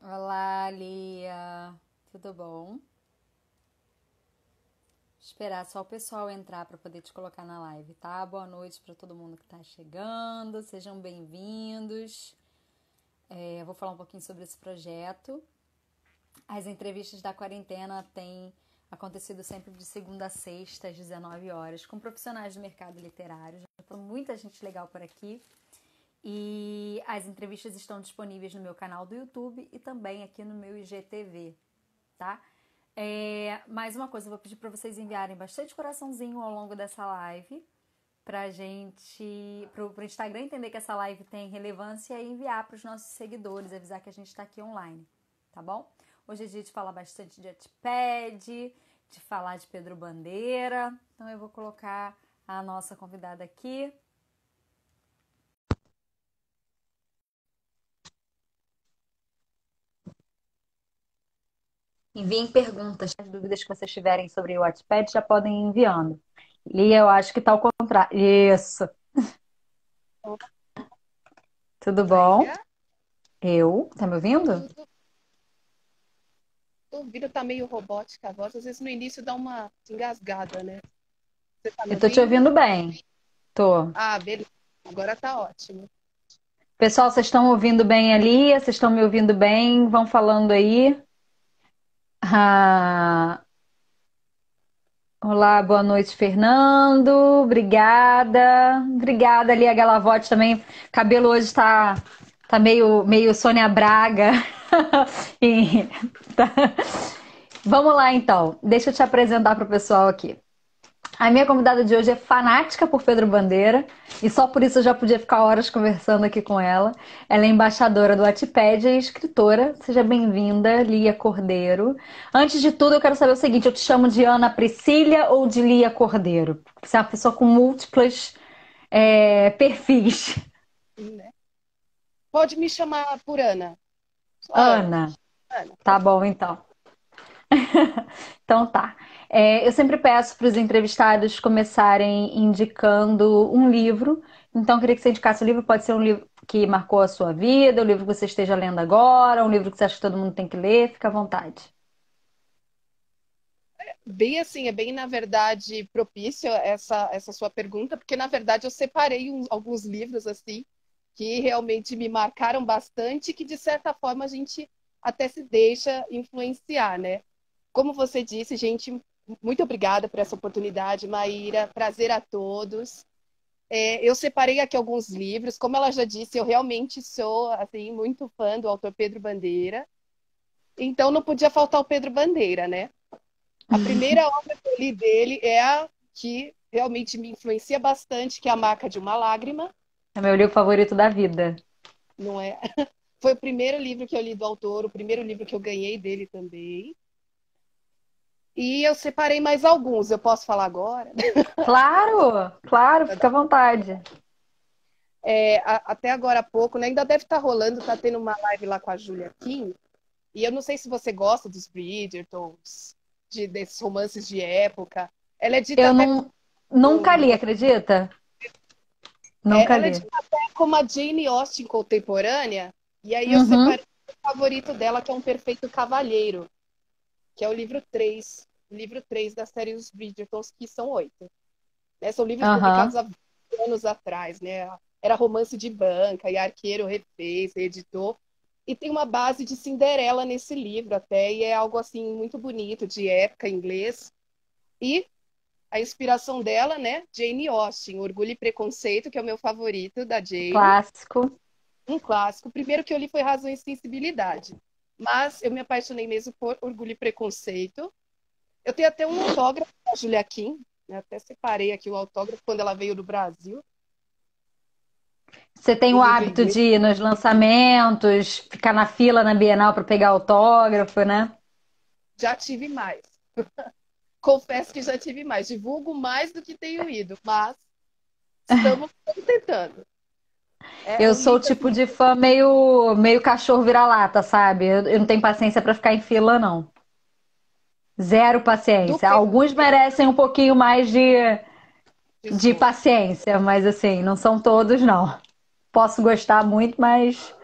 Olá, Lia. Tudo bom? Esperar só o pessoal entrar para poder te colocar na live, tá? Boa noite para todo mundo que está chegando. Sejam bem-vindos. Eu vou falar um pouquinho sobre esse projeto. As entrevistas da quarentena têm acontecido sempre de segunda a sexta, às 19 horas, com profissionais do mercado literário. Já tem muita gente legal por aqui. E as entrevistas estão disponíveis no meu canal do YouTube e também aqui no meu IGTV, tá? Mais uma coisa, eu vou pedir para vocês enviarem bastante coraçãozinho ao longo dessa live pra gente, pro Instagram entender que essa live tem relevância e enviar para os nossos seguidores, avisar que a gente está aqui online, tá bom? Hoje é dia de falar bastante de Wattpad, de falar de Pedro Bandeira, então eu vou colocar a nossa convidada aqui. Enviem perguntas. As dúvidas que vocês tiverem sobre o Wattpad já podem ir enviando. Lia, eu acho que tá ao contrário. Isso. Tudo bom? Maíra, Tá me ouvindo? tudo. O vídeo tá meio robótica a voz, às vezes no início dá uma engasgada, né? Você tá me Eu tô te ouvindo? ouvindo bem. Tô. Ah, beleza. Agora tá ótimo. Pessoal, vocês estão ouvindo bem ali? Vocês estão me ouvindo bem? Vão falando aí. Ah, olá, boa noite, Fernando. Obrigada. Obrigada, Lia Galavote também. Cabelo hoje tá meio Sônia Braga. E tá. Vamos lá, então. Deixa eu te apresentar para o pessoal aqui. A minha convidada de hoje é fanática por Pedro Bandeira e só por isso eu já podia ficar horas conversando aqui com ela. Ela é embaixadora do Wattpad e escritora. Seja bem-vinda, Lia Cordeiro. Antes de tudo, eu quero saber o seguinte: eu te chamo de Ana Priscília ou de Lia Cordeiro? Você é uma pessoa com múltiplas perfis. Né? Pode me chamar por Ana. Só Ana. Ana, Ana, tá pode. bom então. Então tá. Eu sempre peço para os entrevistados começarem indicando um livro. Então, eu queria que você indicasse o livro. Pode ser um livro que marcou a sua vida, um livro que você esteja lendo agora, um livro que você acha que todo mundo tem que ler. Fica à vontade. Bem assim, é bem, na verdade, propício essa sua pergunta, porque, na verdade, eu separei alguns livros, assim, que realmente me marcaram bastante, que, de certa forma, a gente até se deixa influenciar, né? Como você disse, gente, muito obrigada por essa oportunidade, Maíra. Prazer a todos. Eu separei aqui alguns livros. Como ela já disse, eu realmente sou assim muito fã do autor Pedro Bandeira. Então não podia faltar o Pedro Bandeira, né? A primeira obra que eu li dele é a que realmente me influencia bastante, que é A Marca de uma Lágrima, É meu livro favorito da vida. não é? Foi o primeiro livro que eu li do autor, o primeiro livro que eu ganhei dele também. E eu separei mais alguns. Eu posso falar agora? Claro, claro, fica à vontade. Até agora há pouco, né? Ainda deve estar rolando, tá tendo uma live lá com a Julia Kim. E eu não sei se você gosta dos Bridgertons, desses romances de época. Ela é dita Eu até não, nunca li, acredita? Nunca ela é li. dita até como a Jane Austen contemporânea. E aí eu Uhum. separei o favorito dela, que é Um Perfeito Cavalheiro, que é o livro 3 da série Os Bridgertons, que são 8. Né? São livros publicados Aham. há 20 anos atrás, né? Era romance de banca, e Arqueiro refez, editou. E tem uma base de Cinderela nesse livro até, e é algo assim muito bonito, de época em inglês. E a inspiração dela, né? Jane Austen, Orgulho e Preconceito, que é o meu favorito da Jane. Clássico. Um clássico. O primeiro que eu li foi Razão e Sensibilidade. Mas eu me apaixonei mesmo por Orgulho e Preconceito. Eu tenho até um autógrafo da Julia Kim, né? Até separei aqui o autógrafo quando ela veio do Brasil, Você tem do o livro hábito inglês. de ir nos lançamentos, ficar na fila na Bienal para pegar autógrafo, né? Já tive mais. Confesso que já tive mais. Divulgo mais do que tenho ido, mas estamos tentando. É Eu um sou o livro tipo assim, de fã meio cachorro vira-lata, sabe? Eu não tenho paciência para ficar em fila, não. Zero do paciência. Pedro Alguns merecem um pouquinho mais de Esforço. paciência, mas assim, não são todos, não. Posso gostar muito, mas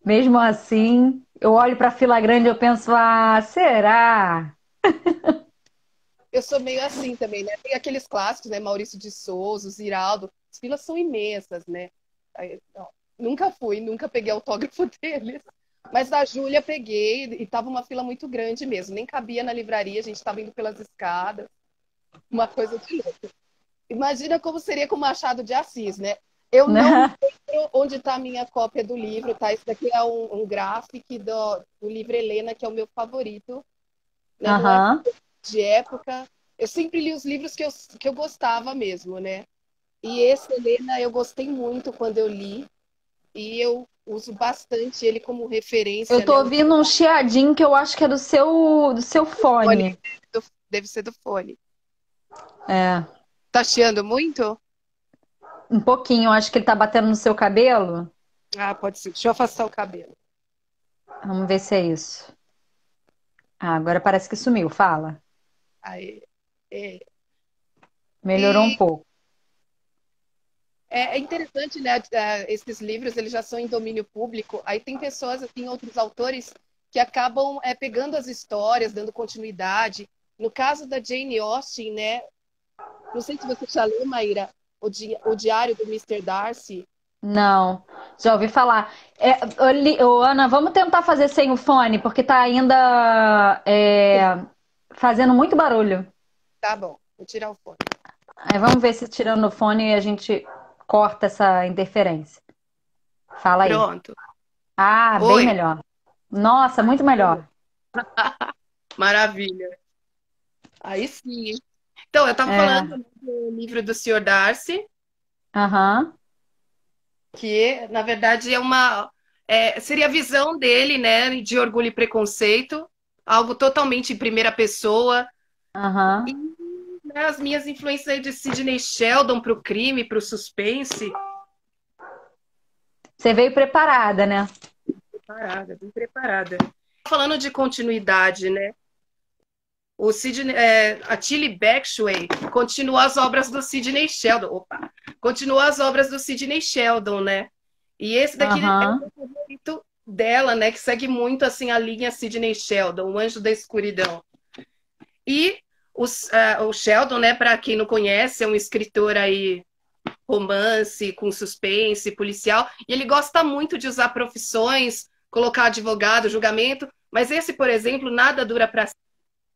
mesmo assim. Eu olho pra fila grande e eu penso, ah, será? Eu sou meio assim também, né? Tem aqueles clássicos, né? Maurício de Souza, Ziraldo. As filas são imensas, né? Não, nunca fui, nunca peguei autógrafo deles. Mas da Júlia peguei e tava uma fila muito grande mesmo. Nem cabia na livraria, a gente estava indo pelas escadas. Uma coisa de louco. Imagina como seria com Machado de Assis, né? Eu não lembro onde está a minha cópia do livro, tá? Esse daqui é um graphic do livro Helena, que é o meu favorito, né? Não é Aham. de época. Eu sempre li os livros que eu gostava mesmo, né? E esse Helena eu gostei muito quando eu li, e eu uso bastante ele como Eu referência, tô né? O ouvindo um chiadinho que eu acho que é do seu fone, fone. deve ser do fone. É, Tá chiando muito? um pouquinho, eu acho que ele tá batendo no seu cabelo. Ah, pode ser. Deixa eu afastar o cabelo. Vamos ver se é isso. Ah, agora parece que sumiu, fala. Aí. É. Melhorou um E pouco. é interessante, né? Esses livros eles já são em domínio público. Aí tem pessoas, assim, outros autores que acabam pegando as histórias, dando continuidade. No caso da Jane Austen, né? Não sei se você já leu, Maíra, o Diário do Mister Darcy. Não, já ouvi falar. Ana, vamos tentar fazer sem o fone, porque tá ainda fazendo muito barulho. Tá bom, vou tirar o fone. Aí vamos ver se tirando o fone a gente corta essa interferência. Fala aí. Pronto. Ah, bem Oi. melhor. Nossa, muito melhor. Maravilha. Aí sim. Então, eu estava falando É, do livro do Senhor Darcy, aham, que na verdade seria a visão dele, né, de Orgulho e Preconceito, algo totalmente em primeira pessoa. E aham. né, as minhas influências aí de Sidney Sheldon para o crime, para o suspense. Você veio preparada, né? Preparada, bem preparada. Falando de continuidade, né? A Tilly Baxway continua as obras do Sidney Sheldon. Opa! Continua as obras do Sidney Sheldon, né? E esse daqui é o Aham. meu favorito dela, né? Que segue muito assim a linha Sidney Sheldon, o Anjo da Escuridão. E o Sheldon, né? Para quem não conhece, é um escritor aí romance com suspense policial. E ele gosta muito de usar profissões, colocar advogado, julgamento. Mas esse, por exemplo, nada dura para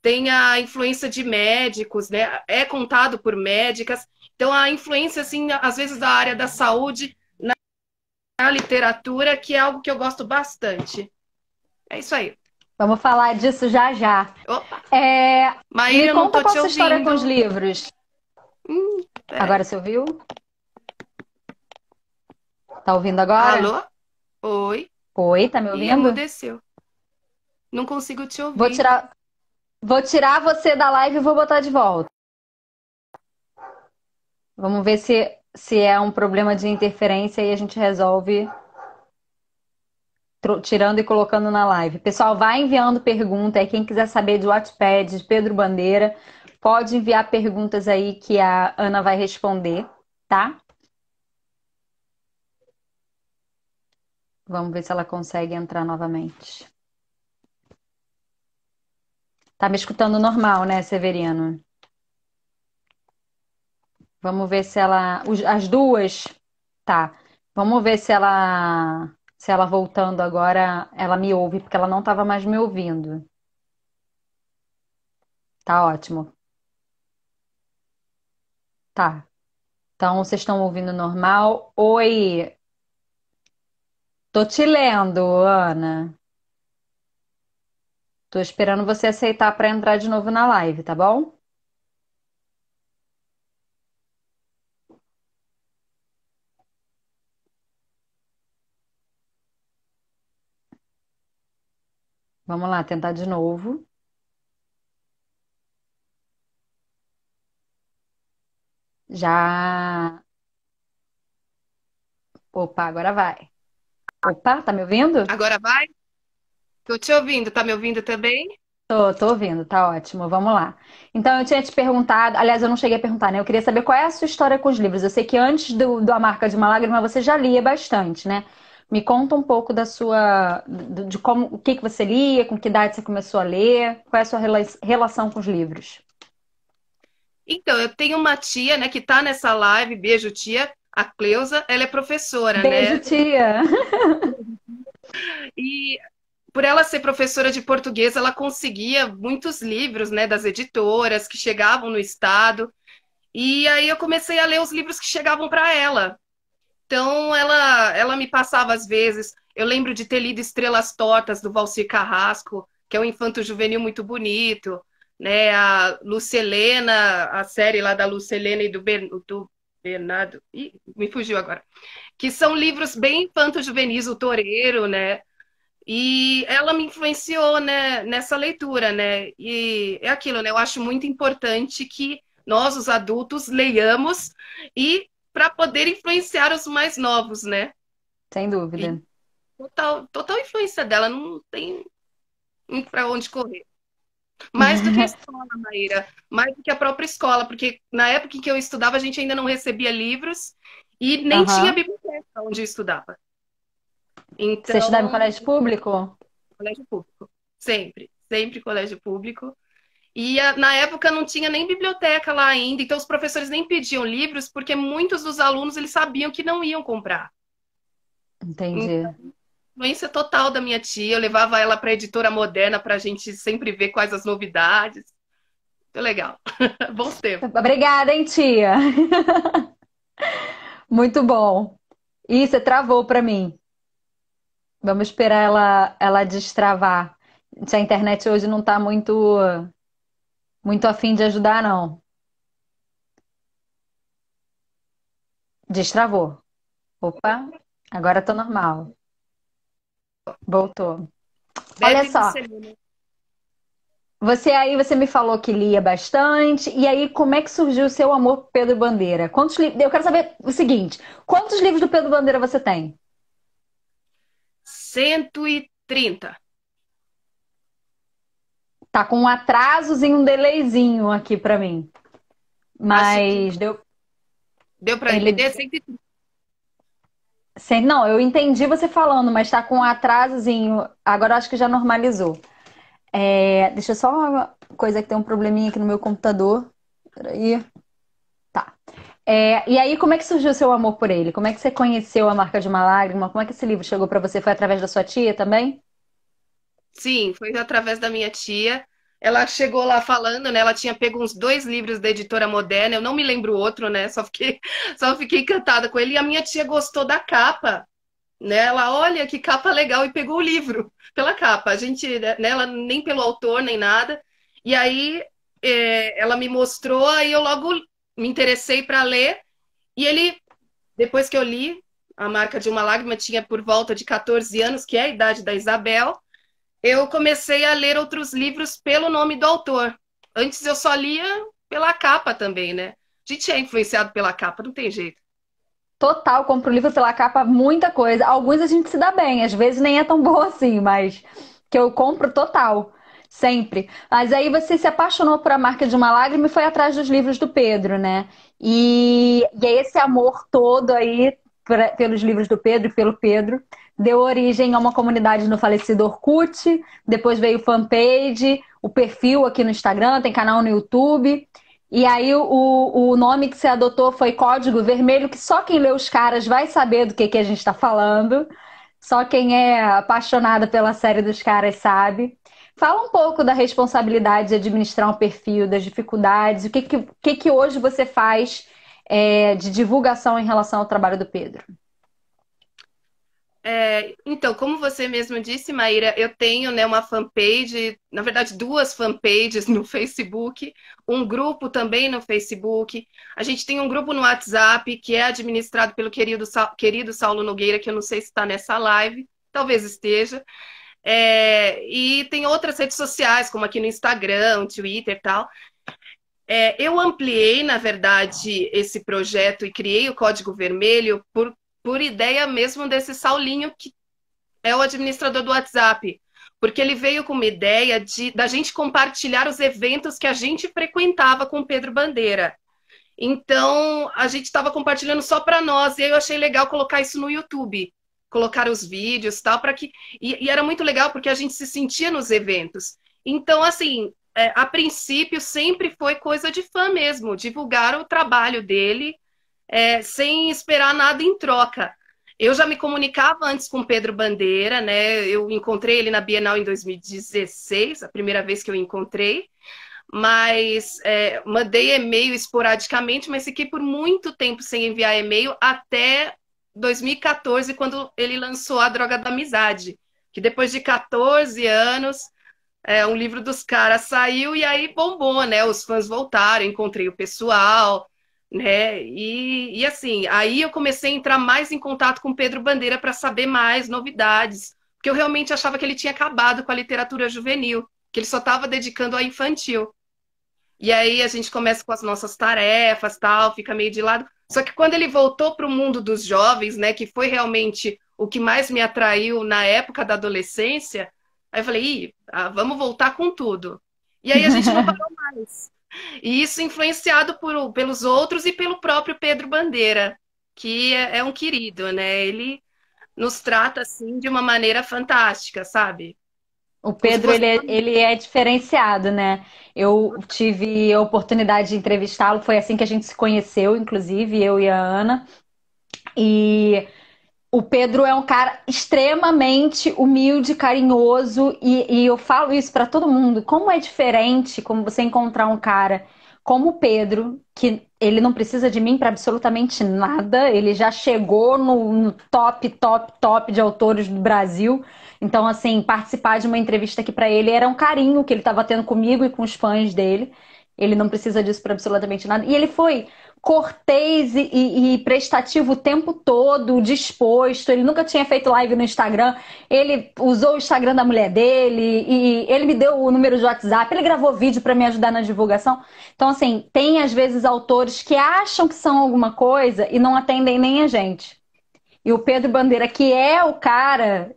tem a influência de médicos, né? É contado por médicas. Então, a influência, assim, às vezes, da área da saúde na literatura, que é algo que eu gosto bastante. É isso aí. Vamos falar disso já já. Opa, É, me Maíra, eu não conta tô qual te a sua história com os ouvindo. livros. Agora Peraí. você ouviu? Tá ouvindo agora? Alô? Oi? Oi, tá me Ih, ouvindo? emudeceu. Não consigo te Vou ouvir. tirar, vou tirar você da live e vou botar de volta. Vamos ver se é um problema de interferência e a gente resolve tirando e colocando na live. Pessoal, vai enviando pergunta aí. Quem quiser saber do Wattpad, de Pedro Bandeira, pode enviar perguntas aí que a Ana vai responder, tá? Vamos ver se ela consegue entrar novamente. Tá me escutando normal, né, Severino? Vamos ver se ela. As duas. Tá. Vamos ver se ela voltando agora, ela me ouve, porque ela não estava mais me ouvindo. Tá ótimo. Tá. Então, vocês estão ouvindo normal? Oi, tô te lendo, Ana. Tô esperando você aceitar para entrar de novo na live, tá bom? Vamos lá, tentar de novo. Já. Opa, agora vai. Opa, tá me ouvindo? Agora vai? Tô te ouvindo. Tá me ouvindo também? Tô ouvindo, tá ótimo. Vamos lá. Então, eu tinha te perguntado, aliás, eu não cheguei a perguntar, né? Eu queria saber qual é a sua história com os livros. Eu sei que antes do A Marca de uma Lágrima você já lia bastante, né? Me conta um pouco da sua, de como, o que que você lia, com que idade você começou a ler, qual é a sua relação com os livros? Então, eu tenho uma tia, né, que tá nessa live, beijo tia, a Cleusa, ela é professora, Beijo, né? tia! E por ela ser professora de português, ela conseguia muitos livros, né, das editoras que chegavam no estado. E aí eu comecei a ler os livros que chegavam para ela. Então ela me passava às vezes. Eu lembro de ter lido Estrelas Tortas do Valcir Carrasco, que é um infanto-juvenil muito bonito, né? A Lucelena, a série lá da Lucelena e do Bernardo, ih, me fugiu agora. Que são livros bem infanto-juvenis, o Toureiro, né? E ela me influenciou, né, nessa leitura, né? E é aquilo, né? Eu acho muito importante que nós, os adultos, leiamos e para poder influenciar os mais novos, né? Sem E dúvida. total influência dela, não tem muito para onde correr. Mais do que a escola, Maíra, mais do que a própria escola, porque na época em que eu estudava, a gente ainda não recebia livros e nem tinha Aham. biblioteca onde eu estudava. Você estudava em Então, colégio público? colégio público, sempre, sempre colégio público. E na época não tinha nem biblioteca lá ainda, então os professores nem pediam livros, porque muitos dos alunos eles sabiam que não iam comprar. Entendi. Então, influência total da minha tia, eu levava ela para a editora Moderna para a gente sempre ver quais as novidades. Muito legal. Bons tempos. Obrigada, hein, tia? Muito bom. Ih, você travou para mim. Vamos esperar ela destravar. Se a internet hoje não está muito afim de ajudar, não. Destravou. Opa, agora tô normal. Voltou. Olha Bebe só, Lucelina. você me falou que lia bastante, e aí como é que surgiu o seu amor por Pedro Bandeira? Quantos livros? Eu quero saber o seguinte: quantos livros do Pedro Bandeira você tem? 130. Tá com um atrasozinho, um delayzinho aqui pra mim. Acho que Mas deu. deu para Ele. entender 130. Não, eu entendi você falando, mas tá com um atrasozinho. Agora eu acho que já normalizou. Deixa eu só uma coisa que tem um probleminha aqui no meu computador. Peraí. Tá. E aí, como é que surgiu o seu amor por ele? Como é que você conheceu A Marca de uma Lágrima? Como é que esse livro chegou pra você? Foi através da sua tia também? Sim, foi através da minha tia. Ela chegou lá falando, né? Ela tinha pego uns dois livros da editora Moderna, eu não me lembro o outro, né? Só fiquei encantada com ele. E a minha tia gostou da capa, né? Ela, olha que capa legal, e pegou o livro pela capa. A gente, né? Ela nem pelo autor, nem nada. E aí ela me mostrou, aí eu logo me interessei para ler. E ele, depois que eu li, A Marca de uma Lágrima, tinha por volta de 14 anos, que é a idade da Isabel. Eu comecei a ler outros livros pelo nome do autor. Antes eu só lia pela capa também, né? A gente é influenciado pela capa, não tem jeito. Total, compro o livro pela capa, muita coisa. Alguns a gente se dá bem, às vezes nem é tão bom assim, mas que eu compro total, sempre. Mas aí você se apaixonou por A Marca de uma Lágrima e foi atrás dos livros do Pedro, né? E aí esse amor todo aí pelos livros do Pedro e pelo Pedro deu origem a uma comunidade no falecido Orkut, depois veio fanpage, o perfil aqui no Instagram, tem canal no YouTube. E aí o nome que você adotou foi Código Vermelho, que só quem lê os caras vai saber do que a gente está falando. Só quem é apaixonado pela série dos caras sabe. Fala um pouco da responsabilidade de administrar um perfil, das dificuldades, o que hoje você faz de divulgação em relação ao trabalho do Pedro. Então, como você mesmo disse, Maíra, eu tenho, né, uma fanpage, na verdade, duas fanpages no Facebook, um grupo também no Facebook. A gente tem um grupo no WhatsApp que é administrado pelo querido Saulo Nogueira, que eu não sei se está nessa live, talvez esteja. E tem outras redes sociais, como aqui no Instagram, Twitter e tal. Eu ampliei, na verdade, esse projeto e criei o Código Vermelho por ideia mesmo desse Saulinho, que é o administrador do WhatsApp. Porque ele veio com uma ideia da gente compartilhar os eventos que a gente frequentava com o Pedro Bandeira. Então, a gente estava compartilhando só para nós, e aí eu achei legal colocar isso no YouTube. colocar os vídeos, tal, para que e era muito legal porque a gente se sentia nos eventos. Então, assim, a princípio sempre foi coisa de fã mesmo, divulgar o trabalho dele, sem esperar nada em troca. Eu já me comunicava antes com o Pedro Bandeira, né? Eu encontrei ele na Bienal em 2016, a primeira vez que eu encontrei, mas mandei e-mail esporadicamente, mas fiquei por muito tempo sem enviar e-mail até 2014, quando ele lançou A Droga da Amizade, que depois de 14 anos, um livro dos caras saiu e aí bombou, né? Os fãs voltaram, encontrei o pessoal, né? E assim, aí eu comecei a entrar mais em contato com Pedro Bandeira para saber mais novidades, porque eu realmente achava que ele tinha acabado com a literatura juvenil, que ele só estava dedicando à infantil. E aí a gente começa com as nossas tarefas, tal, fica meio de lado. Só que quando ele voltou para o mundo dos jovens, né, que foi realmente o que mais me atraiu na época da adolescência, aí eu falei, vamos voltar com tudo. E aí a gente não parou mais. E isso influenciado pelos outros e pelo próprio Pedro Bandeira, que é um querido, né? Ele nos trata assim de uma maneira fantástica, sabe? O Como se Pedro, fosse. ele é diferenciado, né? Eu tive a oportunidade de entrevistá-lo, foi assim que a gente se conheceu, inclusive, eu e a Ana. E o Pedro é um cara extremamente humilde, carinhoso, e eu falo isso para todo mundo. Como é diferente como você encontrar um cara como o Pedro, que ele não precisa de mim para absolutamente nada, ele já chegou no top, top, top de autores do Brasil. Então, assim, participar de uma entrevista aqui para ele era um carinho que ele estava tendo comigo e com os fãs dele. Ele não precisa disso para absolutamente nada. E ele foi cortês e prestativo o tempo todo, disposto. Ele nunca tinha feito live no Instagram. Ele usou o Instagram da mulher dele e ele me deu o número de WhatsApp. Ele gravou vídeo para me ajudar na divulgação. Então, assim, tem às vezes autores que acham que são alguma coisa e não atendem nem a gente. E o Pedro Bandeira, que é o cara,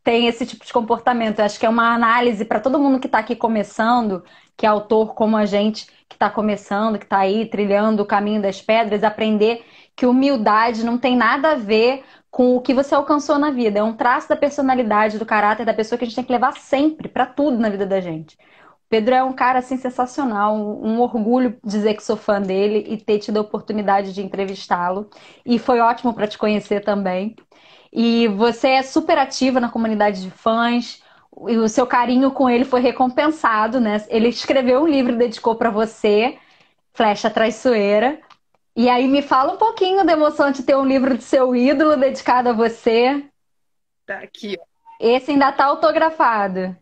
tem esse tipo de comportamento. Eu acho que é uma análise para todo mundo que está aqui começando, que é autor como a gente, que está começando, que está aí trilhando o caminho das pedras, aprender que humildade não tem nada a ver com o que você alcançou na vida. É um traço da personalidade, do caráter da pessoa que a gente tem que levar sempre, para tudo na vida da gente. Pedro é um cara assim sensacional, um orgulho dizer que sou fã dele e ter tido a oportunidade de entrevistá-lo. E foi ótimo para te conhecer também. E você é super ativa na comunidade de fãs. E o seu carinho com ele foi recompensado, né? Ele escreveu um livro e dedicou para você, Flecha Traiçoeira. E aí me fala um pouquinho da emoção de ter um livro do seu ídolo dedicado a você. Tá aqui, ó. Esse ainda tá autografado.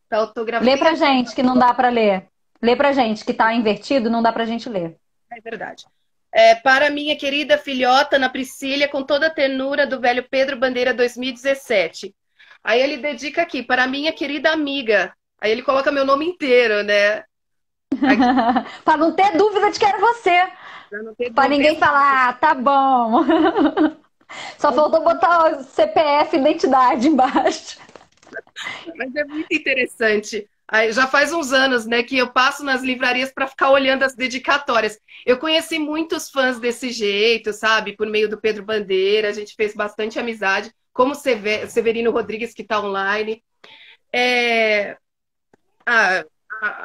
Tá autografado. Lê pra gente que não dá pra ler. Lê pra gente que tá invertido, não dá pra gente ler. É verdade. Para minha querida filhota Ana Priscília, com toda a ternura do velho Pedro Bandeira 2017. Aí ele dedica aqui, para minha querida amiga. Aí ele coloca meu nome inteiro, né? Pra não ter dúvida de que era você. Pra não ter Pra dúvida. ninguém falar, tá bom. Só faltou botar o CPF, identidade embaixo. Mas é muito interessante. Aí, já faz uns anos, né, que eu passo nas livrarias para ficar olhando as dedicatórias. Eu conheci muitos fãs desse jeito, sabe? Por meio do Pedro Bandeira, a gente fez bastante amizade, como o Severino Rodrigues, que está online. É... A,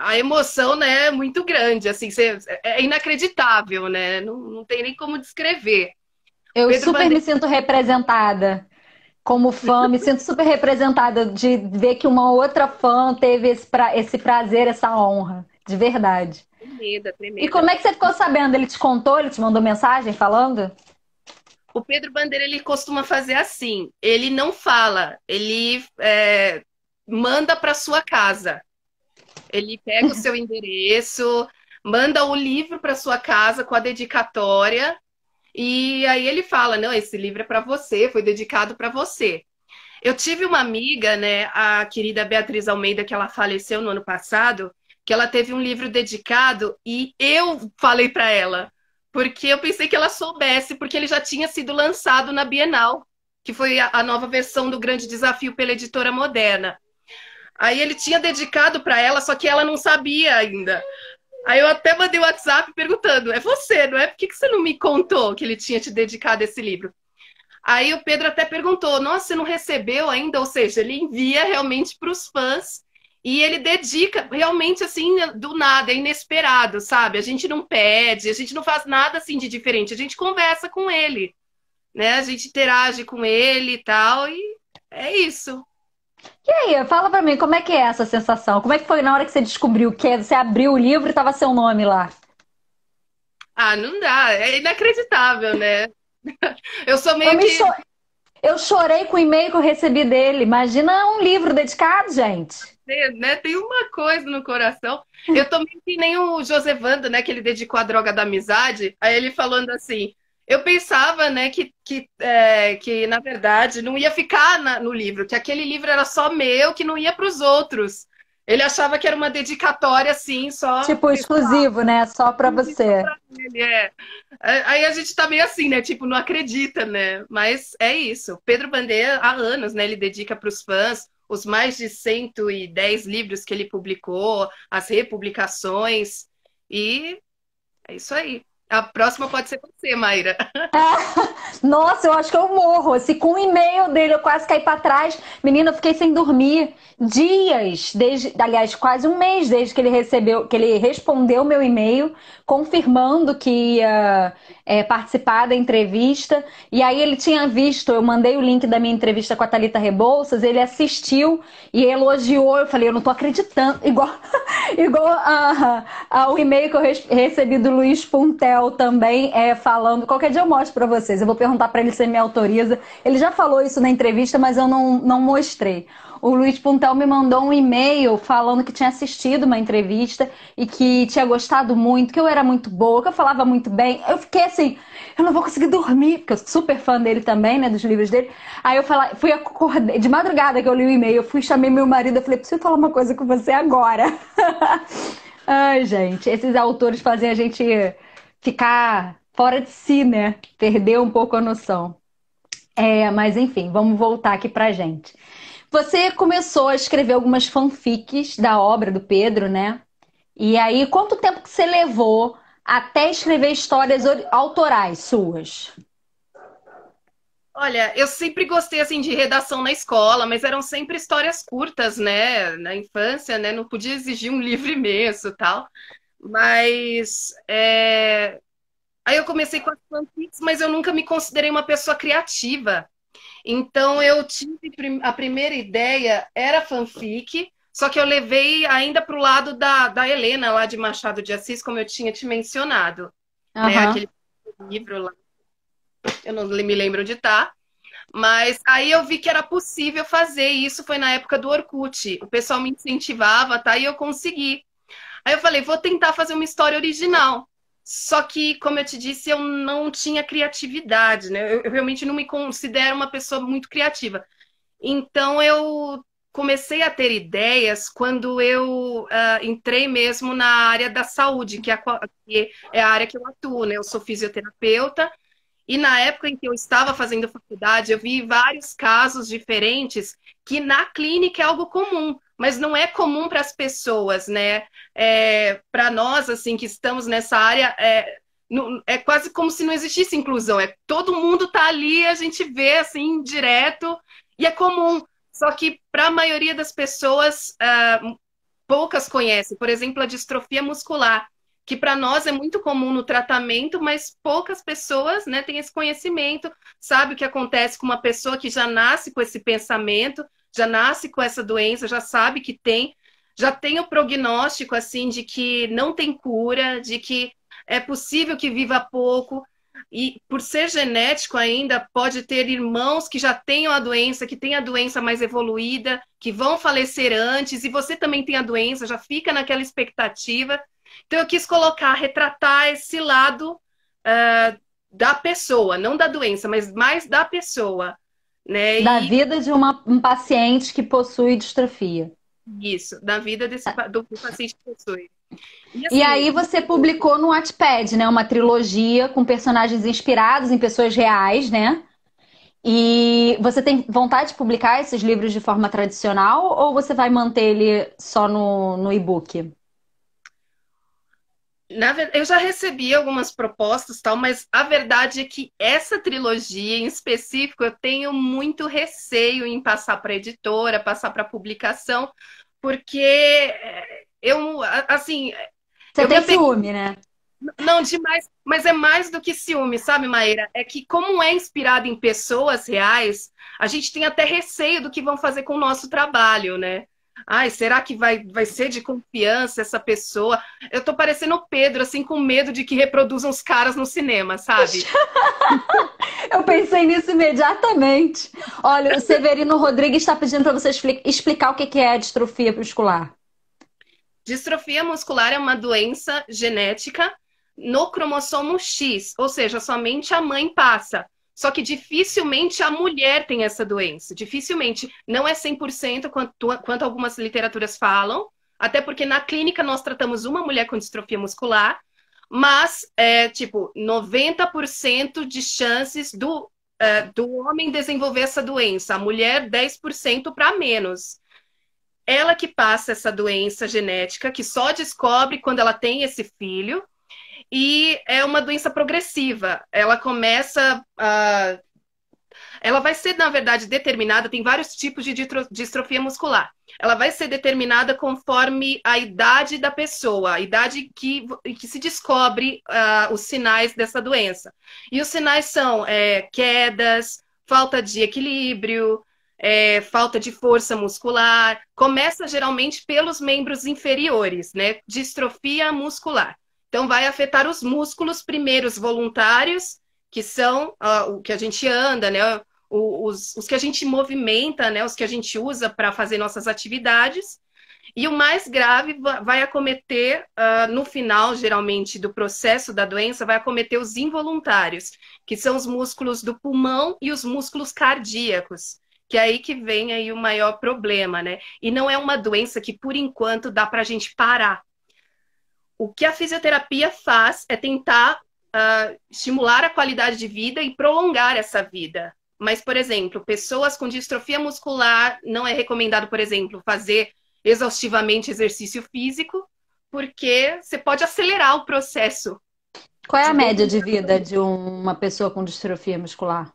a emoção, né, é muito grande, assim, é inacreditável, né? Não tem nem como descrever. Eu Pedro super me Bandeira. sinto representada. Como fã, me sinto super representada de ver que uma outra fã teve esse prazer, essa honra. De verdade. Tremenda, E tremenda. como é que você ficou sabendo? Ele te contou? Ele te mandou mensagem falando? O Pedro Bandeira, ele costuma fazer assim, ele não fala, ele manda para sua casa. Ele pega o seu endereço, manda o livro para sua casa com a dedicatória, e aí ele fala, não, esse livro é para você, foi dedicado para você. Eu tive uma amiga, né, a querida Beatriz Almeida, que ela faleceu no ano passado, que ela teve um livro dedicado e eu falei para ela, porque eu pensei que ela soubesse, porque ele já tinha sido lançado na Bienal, que foi a nova versão do Grande Desafio pela Editora Moderna. Aí ele tinha dedicado para ela, só que ela não sabia ainda. Aí eu até mandei o WhatsApp perguntando, é você, não é? Por que você não me contou que ele tinha te dedicado esse livro? Aí o Pedro até perguntou: nossa, você não recebeu ainda? Ou seja, ele envia realmente para os fãs e ele dedica realmente assim, do nada, é inesperado, sabe? A gente não pede, a gente não faz nada assim de diferente, a gente conversa com ele, né? A gente interage com ele e tal, e é isso. E aí, fala pra mim, como é que é essa sensação? Como é que foi na hora que você descobriu que você abriu o livro e tava seu nome lá? Ah, não dá, é inacreditável, né? Eu sou Eu, meio me que, cho... eu chorei com o e-mail que eu recebi dele. Imagina um livro dedicado, gente. né, tem uma coisa no coração. Eu tô meio que nem o José Wanda, né, que ele dedicou a droga da amizade. Aí ele falando assim, eu pensava, né, que na verdade não ia ficar no livro, que aquele livro era só meu, que não ia para os outros. Ele achava que era uma dedicatória assim, só Tipo, exclusivo, né? Só pra você. pra ele, é. Aí a gente tá meio assim, né? Tipo, não acredita, né? Mas é isso. Pedro Bandeira, há anos, né? Ele dedica para os fãs os mais de 110 livros que ele publicou, as republicações. E é isso aí. A próxima pode ser você, Mayra. Nossa, eu acho que eu morro. Se com o e-mail dele eu quase caí pra trás, menina, eu fiquei sem dormir dias, aliás, quase um mês desde que ele recebeu, que ele respondeu meu e-mail, confirmando que ia participar da entrevista. E aí ele tinha visto, eu mandei o link da minha entrevista com a Thalita Rebouças, ele assistiu e elogiou. Eu falei, eu não tô acreditando, igual, igual ao e-mail que eu recebi do Luiz Puntel também, falando. Qualquer dia eu mostro pra vocês. Eu vou perguntar pra ele se ele me autoriza. Ele já falou isso na entrevista, mas eu não mostrei. O Luiz Puntel me mandou um e-mail falando que tinha assistido uma entrevista e que tinha gostado muito, que eu era muito boa, que eu falava muito bem. Eu fiquei assim, eu não vou conseguir dormir, porque eu sou super fã dele também, né, dos livros dele. Aí eu fui acordar, de madrugada que eu li o e-mail, eu fui, chamei meu marido, eu falei, preciso falar uma coisa com você agora. Ai, gente, esses autores fazem a gente ficar fora de si, né? Perder um pouco a noção. Mas enfim, vamos voltar aqui pra gente. Você começou a escrever algumas fanfics da obra do Pedro, né? E aí, quanto tempo que você levou até escrever histórias autorais suas? Olha, eu sempre gostei assim de redação na escola, mas eram sempre histórias curtas, né? Na infância, né? Não podia exigir um livro imenso, e tal. Mas aí eu comecei com as fanfics, mas eu nunca me considerei uma pessoa criativa. Então eu tive a primeira ideia era fanfic, só que eu levei ainda para o lado da Helena lá de Machado de Assis, como eu tinha te mencionado, né? Aham. Aquele livro lá, eu não me lembro onde está. Mas aí eu vi que era possível fazer, e isso foi na época do Orkut. O pessoal me incentivava, tá? E eu consegui. Aí eu falei, vou tentar fazer uma história original. Só que, como eu te disse, eu não tinha criatividade, né? Eu realmente não me considero uma pessoa muito criativa. Então eu comecei a ter ideias quando eu entrei mesmo na área da saúde, que é a área que eu atuo, né? Eu sou fisioterapeuta e na época em que eu estava fazendo faculdade, eu vi vários casos diferentes que na clínica é algo comum, mas não é comum para as pessoas, né? Para nós, assim, que estamos nessa área, é quase como se não existisse inclusão. Todo mundo está ali, a gente vê assim direto e é comum. Só que para a maioria das pessoas, poucas conhecem. Por exemplo, a distrofia muscular que para nós é muito comum no tratamento, mas poucas pessoas, né, têm esse conhecimento, sabe o que acontece com uma pessoa que já nasce com esse pensamento, já nasce com essa doença, já sabe que tem, já tem o prognóstico assim de que não tem cura, de que é possível que viva pouco. E por ser genético ainda, pode ter irmãos que já tenham a doença, que têm a doença mais evoluída, que vão falecer antes, e você também tem a doença, já fica naquela expectativa. Então eu quis colocar, retratar esse lado da pessoa, não da doença, mas mais da pessoa, né? Da E vida de um paciente que possui distrofia. isso, da vida do paciente que possui. E E assim, aí você publicou no Wattpad, né, uma trilogia com personagens inspirados em pessoas reais, né? E você tem vontade de publicar esses livros de forma tradicional ou você vai manter ele só no e-book? Eu já recebi algumas propostas, tal, mas a verdade é que essa trilogia em específico eu tenho muito receio em passar para editora, passar para publicação, porque assim, Você eu me tem apeguei, ciúme, né? não demais, mas é mais do que ciúme, sabe, Maíra? É que como é inspirado em pessoas reais, a gente tem até receio do que vão fazer com o nosso trabalho, né? Ai, será que vai ser de confiança essa pessoa? Eu tô parecendo o Pedro, assim, com medo de que reproduzam os caras no cinema, sabe? Eu pensei nisso imediatamente. Olha, o Severino Rodrigues está pedindo para você explicar o que é a distrofia muscular. Distrofia muscular é uma doença genética no cromossomo X, ou seja, somente a mãe passa. Só que dificilmente a mulher tem essa doença. Dificilmente. Não é 100% quanto algumas literaturas falam, até porque na clínica nós tratamos uma mulher com distrofia muscular, mas é tipo 90% de chances do homem desenvolver essa doença, a mulher 10% para menos. Ela que passa essa doença genética, que só descobre quando ela tem esse filho, e é uma doença progressiva. Ela começa a. Ela vai ser, na verdade, determinada, tem vários tipos de distrofia muscular. Ela vai ser determinada conforme a idade da pessoa, a idade que se descobre os sinais dessa doença. E os sinais são quedas, falta de equilíbrio, falta de força muscular. Começa geralmente pelos membros inferiores, né? Distrofia muscular. Então, vai afetar os músculos primeiros voluntários, que são o que a gente anda, né? Os que a gente movimenta, né? Os que a gente usa para fazer nossas atividades. E o mais grave vai acometer, no final, geralmente, do processo da doença, vai acometer os involuntários, que são os músculos do pulmão e os músculos cardíacos, que é aí que vem aí o maior problema, né? E não é uma doença que, por enquanto, dá para a gente parar. O que a fisioterapia faz é tentar estimular a qualidade de vida e prolongar essa vida. Mas, por exemplo, pessoas com distrofia muscular, não é recomendado, por exemplo, fazer exaustivamente exercício físico, porque você pode acelerar o processo Qual é de a média de degeneração. vida de uma pessoa com distrofia muscular?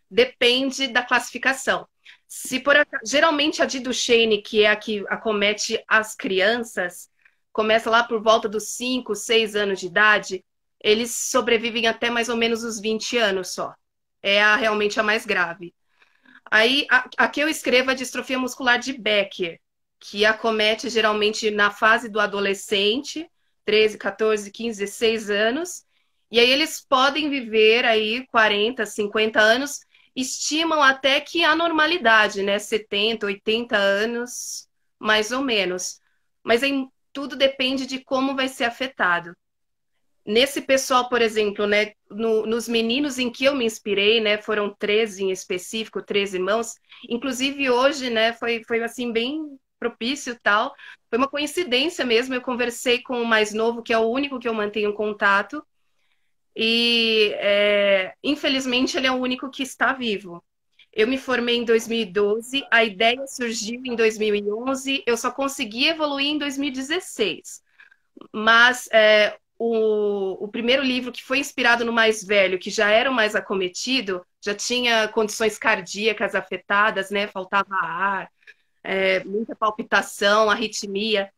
Depende da classificação. Se por geralmente a de Duchenne, que é a que acomete as crianças, começa lá por volta dos 5, 6 anos de idade, eles sobrevivem até mais ou menos os 20 anos só. É realmente a mais grave. Aí, aqui eu escrevo a distrofia muscular de Becker, que acomete geralmente na fase do adolescente, 13, 14, 15, 16 anos. E aí eles podem viver aí 40, 50 anos, estimam até que a normalidade, né? 70, 80 anos, mais ou menos. Mas aí, tudo depende de como vai ser afetado. Nesse pessoal, por exemplo, né, nos meninos em que eu me inspirei, né, foram 13 em específico, 13 irmãos. Inclusive hoje, né, foi assim bem propício e tal. Foi uma coincidência mesmo. Eu conversei com o mais novo, que é o único que eu mantenho contato. E infelizmente ele é o único que está vivo. Eu me formei em 2012, a ideia surgiu em 2011, eu só consegui evoluir em 2016. Mas o primeiro livro, que foi inspirado no mais velho, que já era o mais acometido, já tinha condições cardíacas afetadas, né? Faltava ar, muita palpitação, arritmia.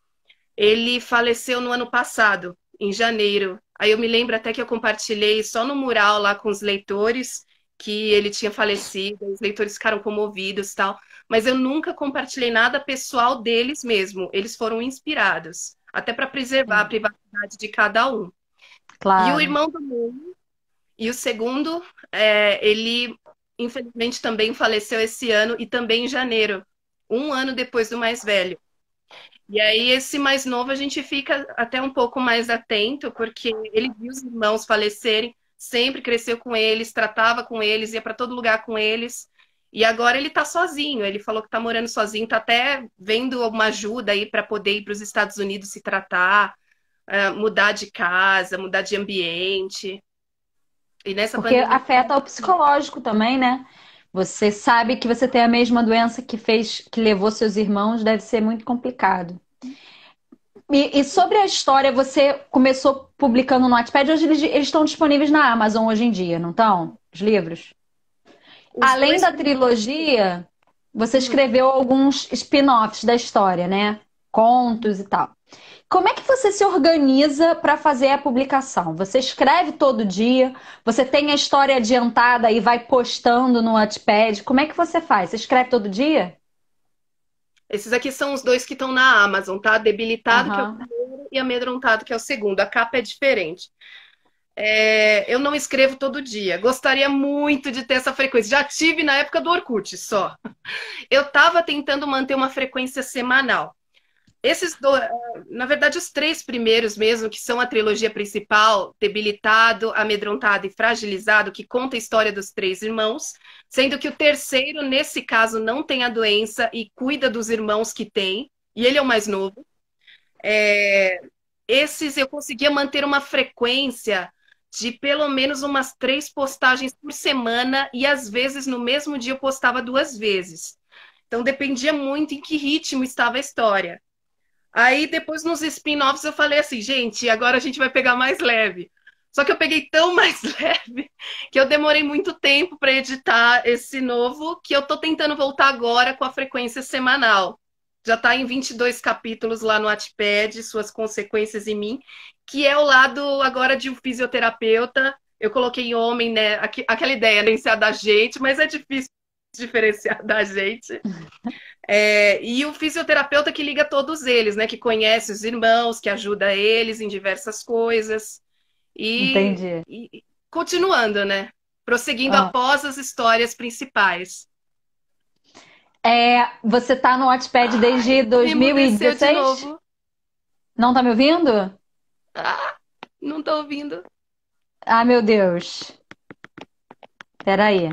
Ele faleceu no ano passado, em janeiro. Aí eu me lembro até que eu compartilhei só no mural lá com os leitores que ele tinha falecido, os leitores ficaram comovidos e tal, mas eu nunca compartilhei nada pessoal deles mesmo. Eles foram inspirados, até para preservar a Sim, privacidade de cada um. E o claro. irmão do mundo, e o segundo, ele infelizmente também faleceu esse ano e também em janeiro, um ano depois do mais velho. E aí, esse mais novo, a gente fica até um pouco mais atento, porque ele viu os irmãos falecerem, sempre cresceu com eles, tratava com eles, ia para todo lugar com eles. E agora ele está sozinho. Ele falou que está morando sozinho, está até vendo uma ajuda aí para poder ir para os Estados Unidos se tratar, mudar de casa, mudar de ambiente. E nessa Porque pandemia. afeta o psicológico também, né? Você sabe que você tem a mesma doença que levou seus irmãos, deve ser muito complicado. E sobre a história, você começou publicando no Wattpad, hoje eles estão disponíveis na Amazon hoje em dia, não estão? Os livros? Os Além dois da primeiros. trilogia, você Uhum. escreveu alguns spin-offs da história, né? Contos e tal. Como é que você se organiza para fazer a publicação? Você escreve todo dia? Você tem a história adiantada e vai postando no Wattpad? Como é que você faz? Você escreve todo dia? Esses aqui são os dois que estão na Amazon, tá? Debilitado, que é o Aham. primeiro, e Amedrontado, que é o segundo. A capa é diferente. Eu não escrevo todo dia. Gostaria muito de ter essa frequência. Já tive na época do Orkut só. Eu estava tentando manter uma frequência semanal. Esses dois, na verdade, os três primeiros mesmo, que são a trilogia principal, Debilitado, Amedrontado e Fragilizado, que conta a história dos três irmãos, sendo que o terceiro, nesse caso, não tem a doença e cuida dos irmãos que tem, e ele é o mais novo. É, Esses eu conseguia manter uma frequência de pelo menos umas 3 postagens por semana, e às vezes no mesmo dia eu postava 2 vezes. Então dependia muito em que ritmo estava a história. Aí depois nos spin-offs eu falei assim, gente, agora a gente vai pegar mais leve. Só que eu peguei tão mais leve que eu demorei muito tempo para editar esse novo, que eu tô tentando voltar agora com a frequência semanal. Já está em 22 capítulos lá no Wattpad, Suas Consequências em Mim, que é o lado agora de um fisioterapeuta. Eu coloquei homem, né? Aquela ideia, nem ser da gente, mas é difícil diferenciar da gente. E o fisioterapeuta que liga todos eles, né? Que conhece os irmãos, que ajuda eles em diversas coisas. E, Entendi. e continuando, né? Prosseguindo Ah. após as histórias principais. Você tá no Wattpad desde Ai, emudeceu de 2016? novo. Não tá me ouvindo? Ah, não tô ouvindo. Ah, meu Deus. Peraí.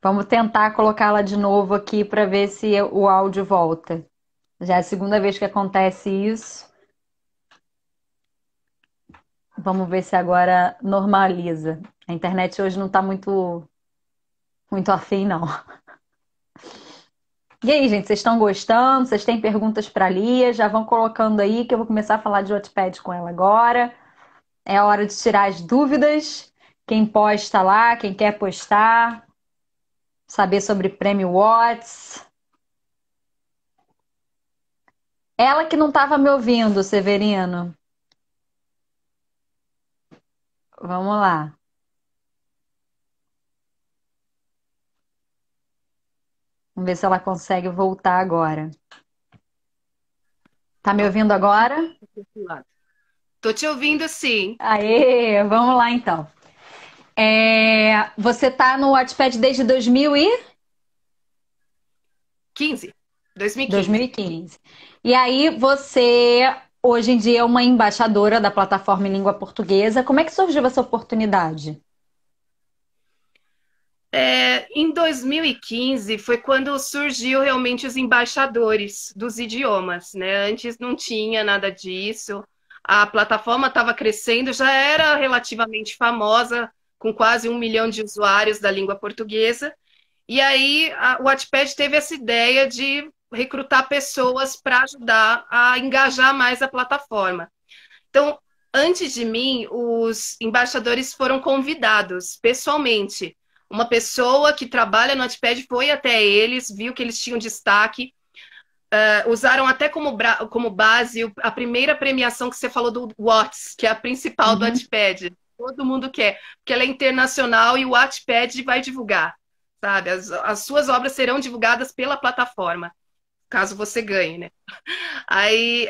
Vamos tentar colocá-la de novo aqui para ver se o áudio volta. Já é a segunda vez que acontece isso. Vamos ver se agora normaliza. A internet hoje não tá muito afim, não. E aí, gente, vocês estão gostando? Vocês têm perguntas para a Lia? Já vão colocando aí que eu vou começar a falar de Wattpad com ela agora. É a hora de tirar as dúvidas. Quem posta lá, quem quer postar, saber sobre Prêmio Watts. Ela que não estava me ouvindo, Severino. Vamos lá. Vamos ver se ela consegue voltar agora. Tá me ouvindo agora? Tô te ouvindo, sim. Aê, vamos lá então. Você tá no Wattpad desde 15. 2015. 2015. E aí você hoje em dia é uma embaixadora da plataforma em língua portuguesa. Como é que surgiu essa oportunidade? Em 2015 foi quando surgiu realmente os embaixadores dos idiomas, né? Antes não tinha nada disso. A plataforma estava crescendo, já era relativamente famosa, com quase 1 milhão de usuários da língua portuguesa. E aí o Wattpad teve essa ideia de recrutar pessoas para ajudar a engajar mais a plataforma. Então, antes de mim, os embaixadores foram convidados pessoalmente. Uma pessoa que trabalha no Wattpad foi até eles, viu que eles tinham destaque, usaram até como base a primeira premiação que você falou do Watts, que é a principal do Uhum. Wattpad. Todo mundo quer, porque ela é internacional e o Wattpad vai divulgar, sabe? As suas obras serão divulgadas pela plataforma, caso você ganhe, né? Aí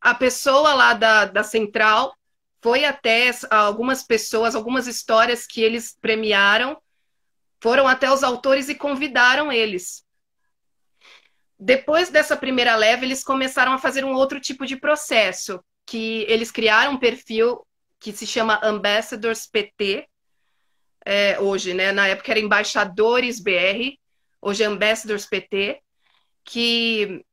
a pessoa lá da central foi até algumas pessoas, algumas histórias que eles premiaram, foram até os autores e convidaram eles. Depois dessa primeira leva, eles começaram a fazer um outro tipo de processo, que eles criaram um perfil que se chama Ambassadors PT, hoje, né? Na época era Embaixadores BR, hoje é Ambassadors PT, que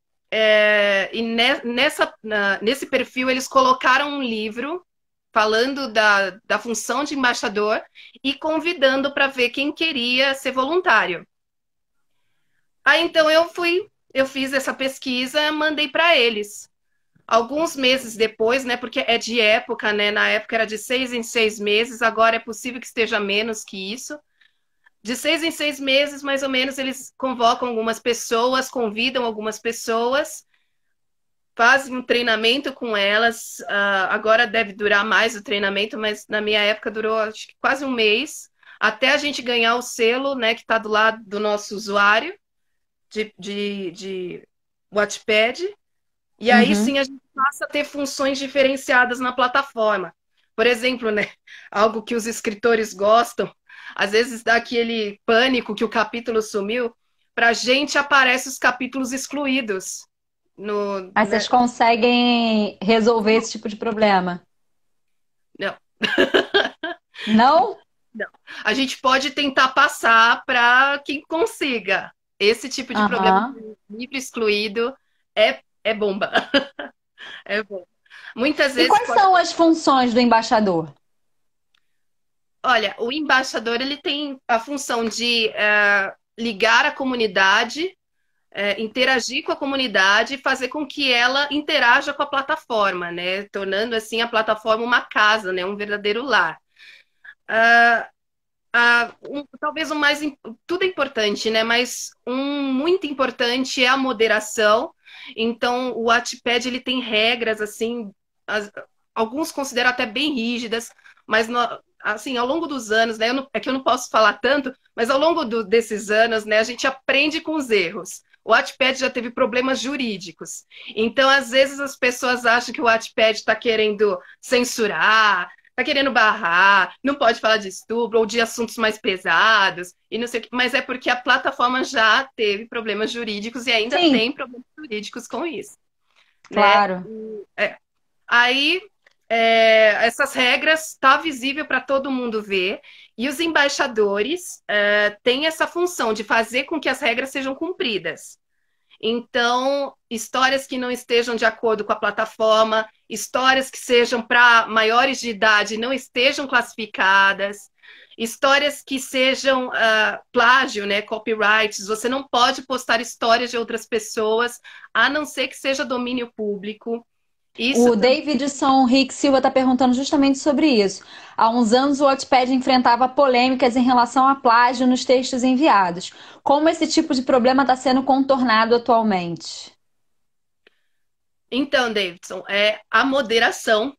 nesse perfil eles colocaram um livro falando da função de embaixador e convidando para ver quem queria ser voluntário. Aí então eu fiz essa pesquisa, mandei para eles. Alguns meses depois, né, porque é de época, né, na época era de 6 em 6 meses, agora é possível que esteja menos que isso. De 6 em 6 meses, mais ou menos, eles convocam algumas pessoas, convidam algumas pessoas, fazem um treinamento com elas. Agora deve durar mais o treinamento, mas na minha época durou acho que quase um mês, até a gente ganhar o selo, né, que está do lado do nosso usuário de Wattpad. E aí Uhum. sim a gente passa a ter funções diferenciadas na plataforma. Por exemplo, né, algo que os escritores gostam, às vezes dá aquele pânico que o capítulo sumiu, para a gente aparece os capítulos excluídos no, Mas né? vocês conseguem resolver esse tipo de problema? Não, Não? não. A gente pode tentar passar para quem consiga. Esse tipo de problema Aham. de livro excluído é bomba. É bom. Muitas E vezes quais pode. são as funções do embaixador? Olha, o embaixador ele tem a função de ligar a comunidade, interagir com a comunidade e fazer com que ela interaja com a plataforma, né? Tornando assim a plataforma uma casa, né? Um verdadeiro lar. Talvez o mais tudo é importante, né? Mas um muito importante é a moderação. Então, o Wattpad ele tem regras assim, as- alguns consideram até bem rígidas, mas assim, ao longo dos anos, né? É que eu não posso falar tanto, mas ao longo desses anos, né? A gente aprende com os erros. O Wattpad já teve problemas jurídicos. Então, às vezes, as pessoas acham que o Wattpad está querendo censurar, tá querendo barrar, não pode falar de estupro ou de assuntos mais pesados, e não sei o que, mas é porque a plataforma já teve problemas jurídicos e ainda Sim, tem problemas jurídicos com isso, né? claro. Aí essas regras tá visível para todo mundo ver e os embaixadores têm essa função de fazer com que as regras sejam cumpridas. Então, histórias que não estejam de acordo com a plataforma, histórias que sejam para maiores de idade não estejam classificadas, histórias que sejam plágio, né, copyrights. Você não pode postar histórias de outras pessoas, a não ser que seja domínio público. Isso O também. Davidson Rick Silva está perguntando justamente sobre isso. Há uns anos o Wattpad enfrentava polêmicas em relação a plágio nos textos enviados. Como esse tipo de problema está sendo contornado atualmente? Então, Davidson, é a moderação.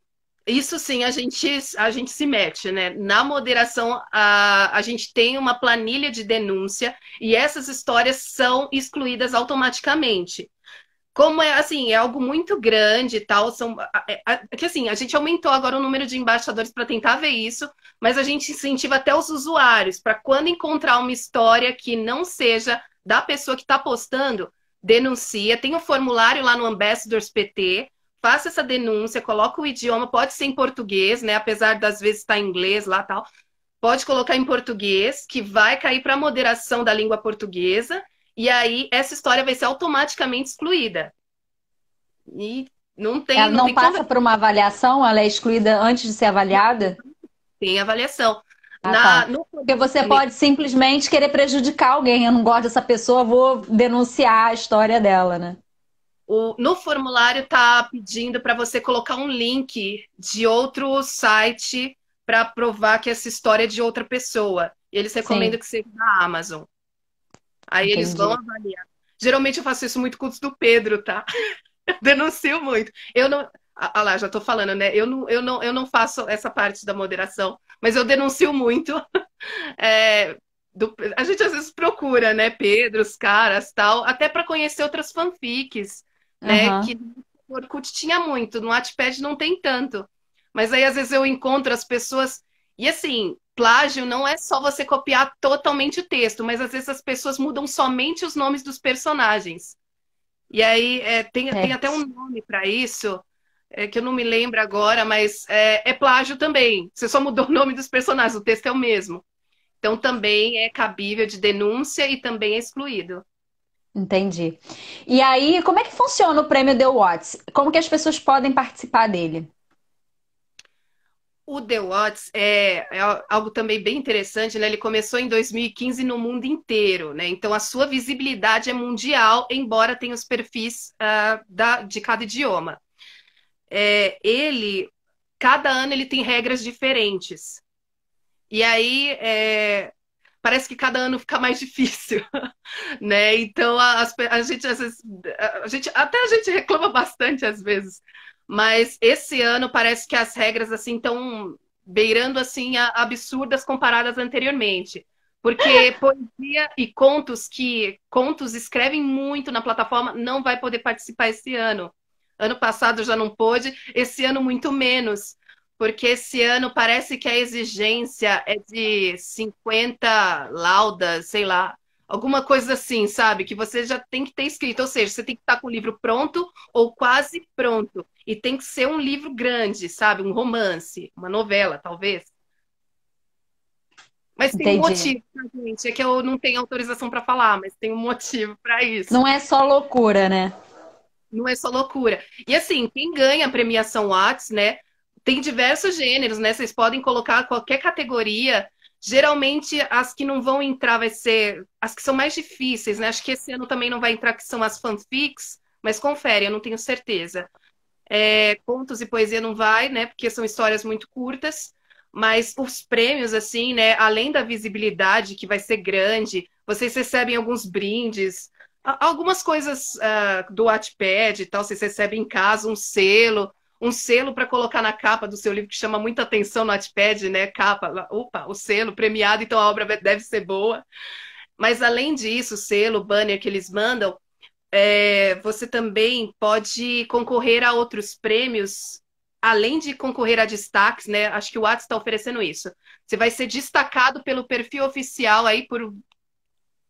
Isso sim, a gente se mete, né? Na moderação, a gente tem uma planilha de denúncia e essas histórias são excluídas automaticamente. Como é assim, é algo muito grande e tal, que assim, a gente aumentou agora o número de embaixadores para tentar ver isso, mas a gente incentiva até os usuários para quando encontrar uma história que não seja da pessoa que está postando, denuncia, tem um formulário lá no Ambassadors PT, faça essa denúncia, coloca o idioma, pode ser em português, né? Apesar das vezes estar em inglês lá tal, pode colocar em português, que vai cair para a moderação da língua portuguesa, e aí essa história vai ser automaticamente excluída. E não tem, Ela não não tem passa conversa, por uma avaliação, ela é excluída antes de ser avaliada? tem avaliação. Ah, tá. No, Porque você pode simplesmente querer prejudicar alguém. Eu não gosto dessa pessoa, vou denunciar a história dela, né? no formulário está pedindo para você colocar um link de outro site para provar que essa história é de outra pessoa. E eles recomendam Sim, que seja da Amazon. Aí eles vão entendi. avaliar. Geralmente eu faço isso muito com os do Pedro, tá? Denuncio muito. Eu não. Ah lá, já tô falando, né? Eu não faço essa parte da moderação, mas eu denuncio muito. É, a gente às vezes procura, né? Pedro, os caras, tal, até para conhecer outras fanfics, né? Que Aham. no Orkut tinha muito, no Wattpad não tem tanto. Mas aí às vezes eu encontro as pessoas. E assim, plágio não é só você copiar totalmente o texto, mas às vezes as pessoas mudam somente os nomes dos personagens. E aí tem até um Certo. nome para isso, que eu não me lembro agora, mas é plágio também. Você só mudou o nome dos personagens, o texto é o mesmo. Então também é cabível de denúncia e também é excluído. Entendi. E aí, como é que funciona o prêmio The Watts? Como que as pessoas podem participar dele? O The Watts é algo também bem interessante, né? Ele começou em 2015 no mundo inteiro, né? Então a sua visibilidade é mundial, embora tenha os perfis de cada idioma. Cada ano ele tem regras diferentes. E aí parece que cada ano fica mais difícil, né? Então a gente às vezes, até a gente reclama bastante às vezes, mas esse ano parece que as regras assim estão beirando assim absurdas comparadas anteriormente. Porque poesia e contos escrevem muito na plataforma, não vai poder participar esse ano. Ano passado já não pôde, esse ano muito menos. Porque esse ano parece que a exigência é de 50 laudas, sei lá, alguma coisa assim, sabe? Que você já tem que ter escrito. Ou seja, você tem que estar com o livro pronto ou quase pronto. E tem que ser um livro grande, sabe? Um romance, uma novela, talvez. Mas tem um Entendi. motivo, tá, gente? É que eu não tenho autorização para falar, mas tem um motivo para isso. Não é só loucura, né? Não é só loucura. E assim, quem ganha a premiação What's, né? Tem diversos gêneros, né? Vocês podem colocar qualquer categoria. Geralmente, as que não vão entrar vai ser as que são mais difíceis, né? Acho que esse ano também não vai entrar, que são as fanfics, mas confere, eu não tenho certeza. Contos e poesia não vai, né? Porque são histórias muito curtas. Mas os prêmios, assim, né? Além da visibilidade, que vai ser grande, vocês recebem alguns brindes, algumas coisas do Wattpad e tal, vocês recebem em casa um selo para colocar na capa do seu livro que chama muita atenção no Wattpad, né? Capa, opa, o selo premiado, então a obra deve ser boa. Mas além disso, o selo, o banner que eles mandam, você também pode concorrer a outros prêmios, além de concorrer a destaques, né? Acho que o Whats está oferecendo isso. Você vai ser destacado pelo perfil oficial aí por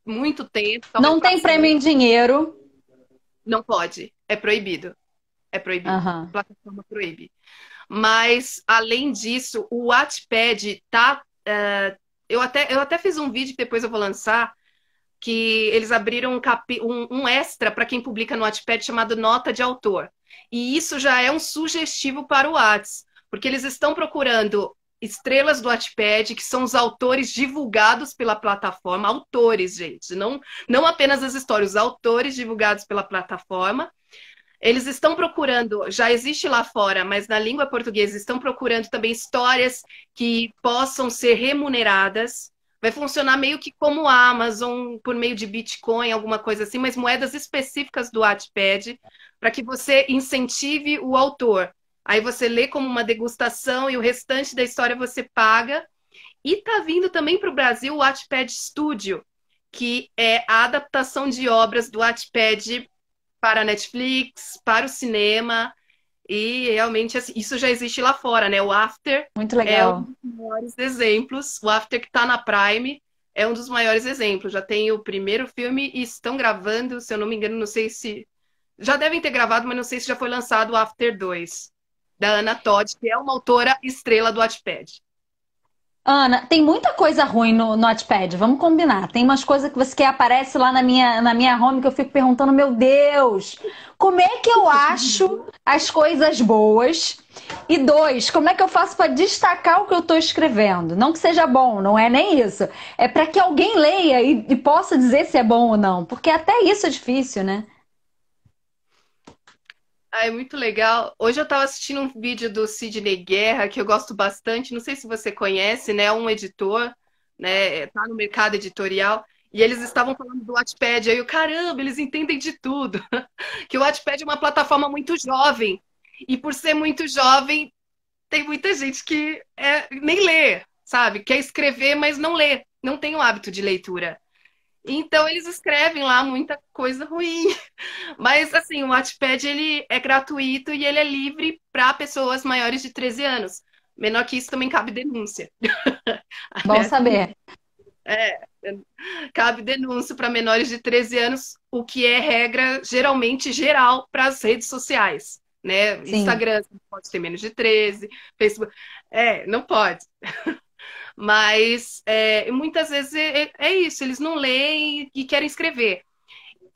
muito tempo, talvez Não para tem prêmio sempre. em dinheiro. Não pode, é proibido. É proibido. A Aham. plataforma proíbe. Mas, além disso, o Wattpad tá. Eu até fiz um vídeo que depois eu vou lançar, que eles abriram um extra para quem publica no Wattpad chamado Nota de Autor. E isso já é um sugestivo para o Whats, porque eles estão procurando estrelas do Wattpad, que são os autores divulgados pela plataforma, autores, gente, não apenas as histórias, os autores divulgados pela plataforma. Eles estão procurando, já existe lá fora, mas na língua portuguesa estão procurando também histórias que possam ser remuneradas. Vai funcionar meio que como a Amazon, por meio de Bitcoin, alguma coisa assim, mas moedas específicas do Wattpad, para que você incentive o autor. Aí você lê como uma degustação e o restante da história você paga. E tá vindo também para o Brasil o Wattpad Studio, que é a adaptação de obras do Wattpad para a Netflix, para o cinema, e realmente assim, isso já existe lá fora, né? O After Muito é um legal. dos maiores exemplos. O After que está na Prime é um dos maiores exemplos. Já tem o primeiro filme e estão gravando, se eu não me engano, não sei se. Já devem ter gravado, mas não sei se já foi lançado o After 2 da Anna Todd, que é uma autora estrela do Wattpad. Ana, tem muita coisa ruim no Notepad, vamos combinar. Tem umas coisas que você que aparece lá na minha home que eu fico perguntando, meu Deus, como é que eu acho as coisas boas? E dois, como é que eu faço para destacar o que eu estou escrevendo? Não que seja bom, não é nem isso. É para que alguém leia e possa dizer se é bom ou não, porque até isso é difícil, né? Ah, é muito legal. Hoje eu estava assistindo um vídeo do Sidney Guerra, que eu gosto bastante. Não sei se você conhece, né? É um editor, né? Tá no mercado editorial. E eles estavam falando do Wattpad. Aí eu, caramba, eles entendem de tudo. Que o Wattpad é uma plataforma muito jovem. E por ser muito jovem, tem muita gente que nem lê, sabe? Quer escrever, mas não lê. Não tem o hábito de leitura. Então eles escrevem lá muita coisa ruim. Mas assim, o Wattpad ele é gratuito e ele é livre para pessoas maiores de 13 anos. Menor que isso também cabe denúncia. Bom Né? saber. É, cabe denúncia para menores de 13 anos, o que é regra geralmente geral para as redes sociais. Né? Sim. Instagram não pode ter menos de 13, Facebook. Não pode. Mas muitas vezes é isso, eles não leem e querem escrever.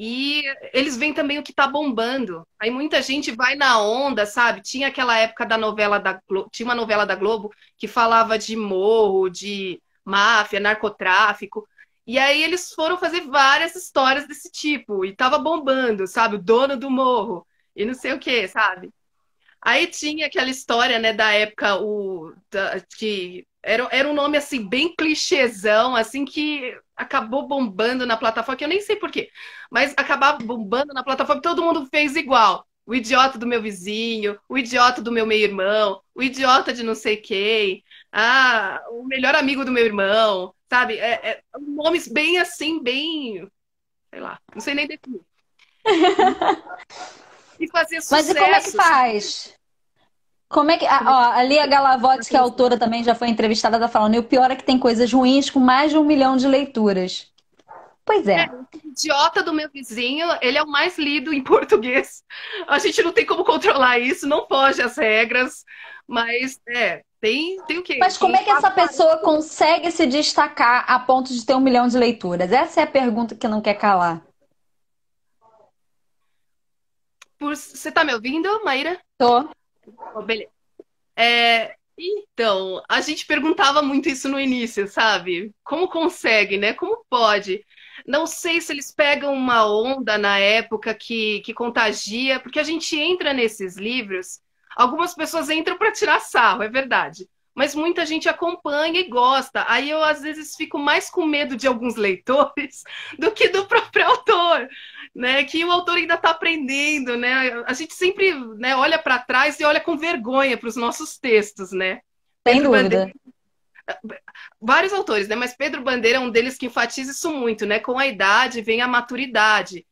E eles veem também o que tá bombando. Aí muita gente vai na onda, sabe? Tinha aquela época da novela da Globo, tinha uma novela da Globo que falava de morro, de máfia, narcotráfico. E aí eles foram fazer várias histórias desse tipo. E tava bombando, sabe? O dono do morro. E não sei o que, sabe? Aí tinha aquela história, né, da época, que era um nome, assim, bem clichêzão, assim, que acabou bombando na plataforma, que eu nem sei por quê, mas acabava bombando na plataforma, todo mundo fez igual. O idiota do meu vizinho, o idiota do meu meio-irmão, o idiota de não sei quem, o melhor amigo do meu irmão, sabe? Nomes bem assim, bem, sei lá, não sei nem definir. E fazer Mas e como é que sucesso. faz? Como é que. Ó, a Lia Galavotti, que é autora também, já foi entrevistada, tá falando. E o pior é que tem coisas ruins com mais de 1 milhão de leituras. Pois é. O idiota do meu vizinho, ele é o mais lido em português. A gente não tem como controlar isso, não foge às regras, mas tem o quê? Mas como é que essa pessoa consegue se destacar a ponto de ter 1 milhão de leituras? Essa é a pergunta que não quer calar. Você tá me ouvindo, Maíra? Tô. Oh, beleza. Então, a gente perguntava muito isso no início, sabe? Como consegue, né? Como pode? Não sei se eles pegam uma onda na época que contagia, porque a gente entra nesses livros, algumas pessoas entram para tirar sarro, é verdade. Mas muita gente acompanha e gosta. Aí eu, às vezes, fico mais com medo de alguns leitores do que do próprio autor, né? Que o autor ainda está aprendendo, né? A gente sempre, né, olha para trás e olha com vergonha para os nossos textos, né? Sem Pedro dúvida. Bandeira, vários autores, né? Mas Pedro Bandeira é um deles que enfatiza isso muito, né? Com a idade vem a maturidade.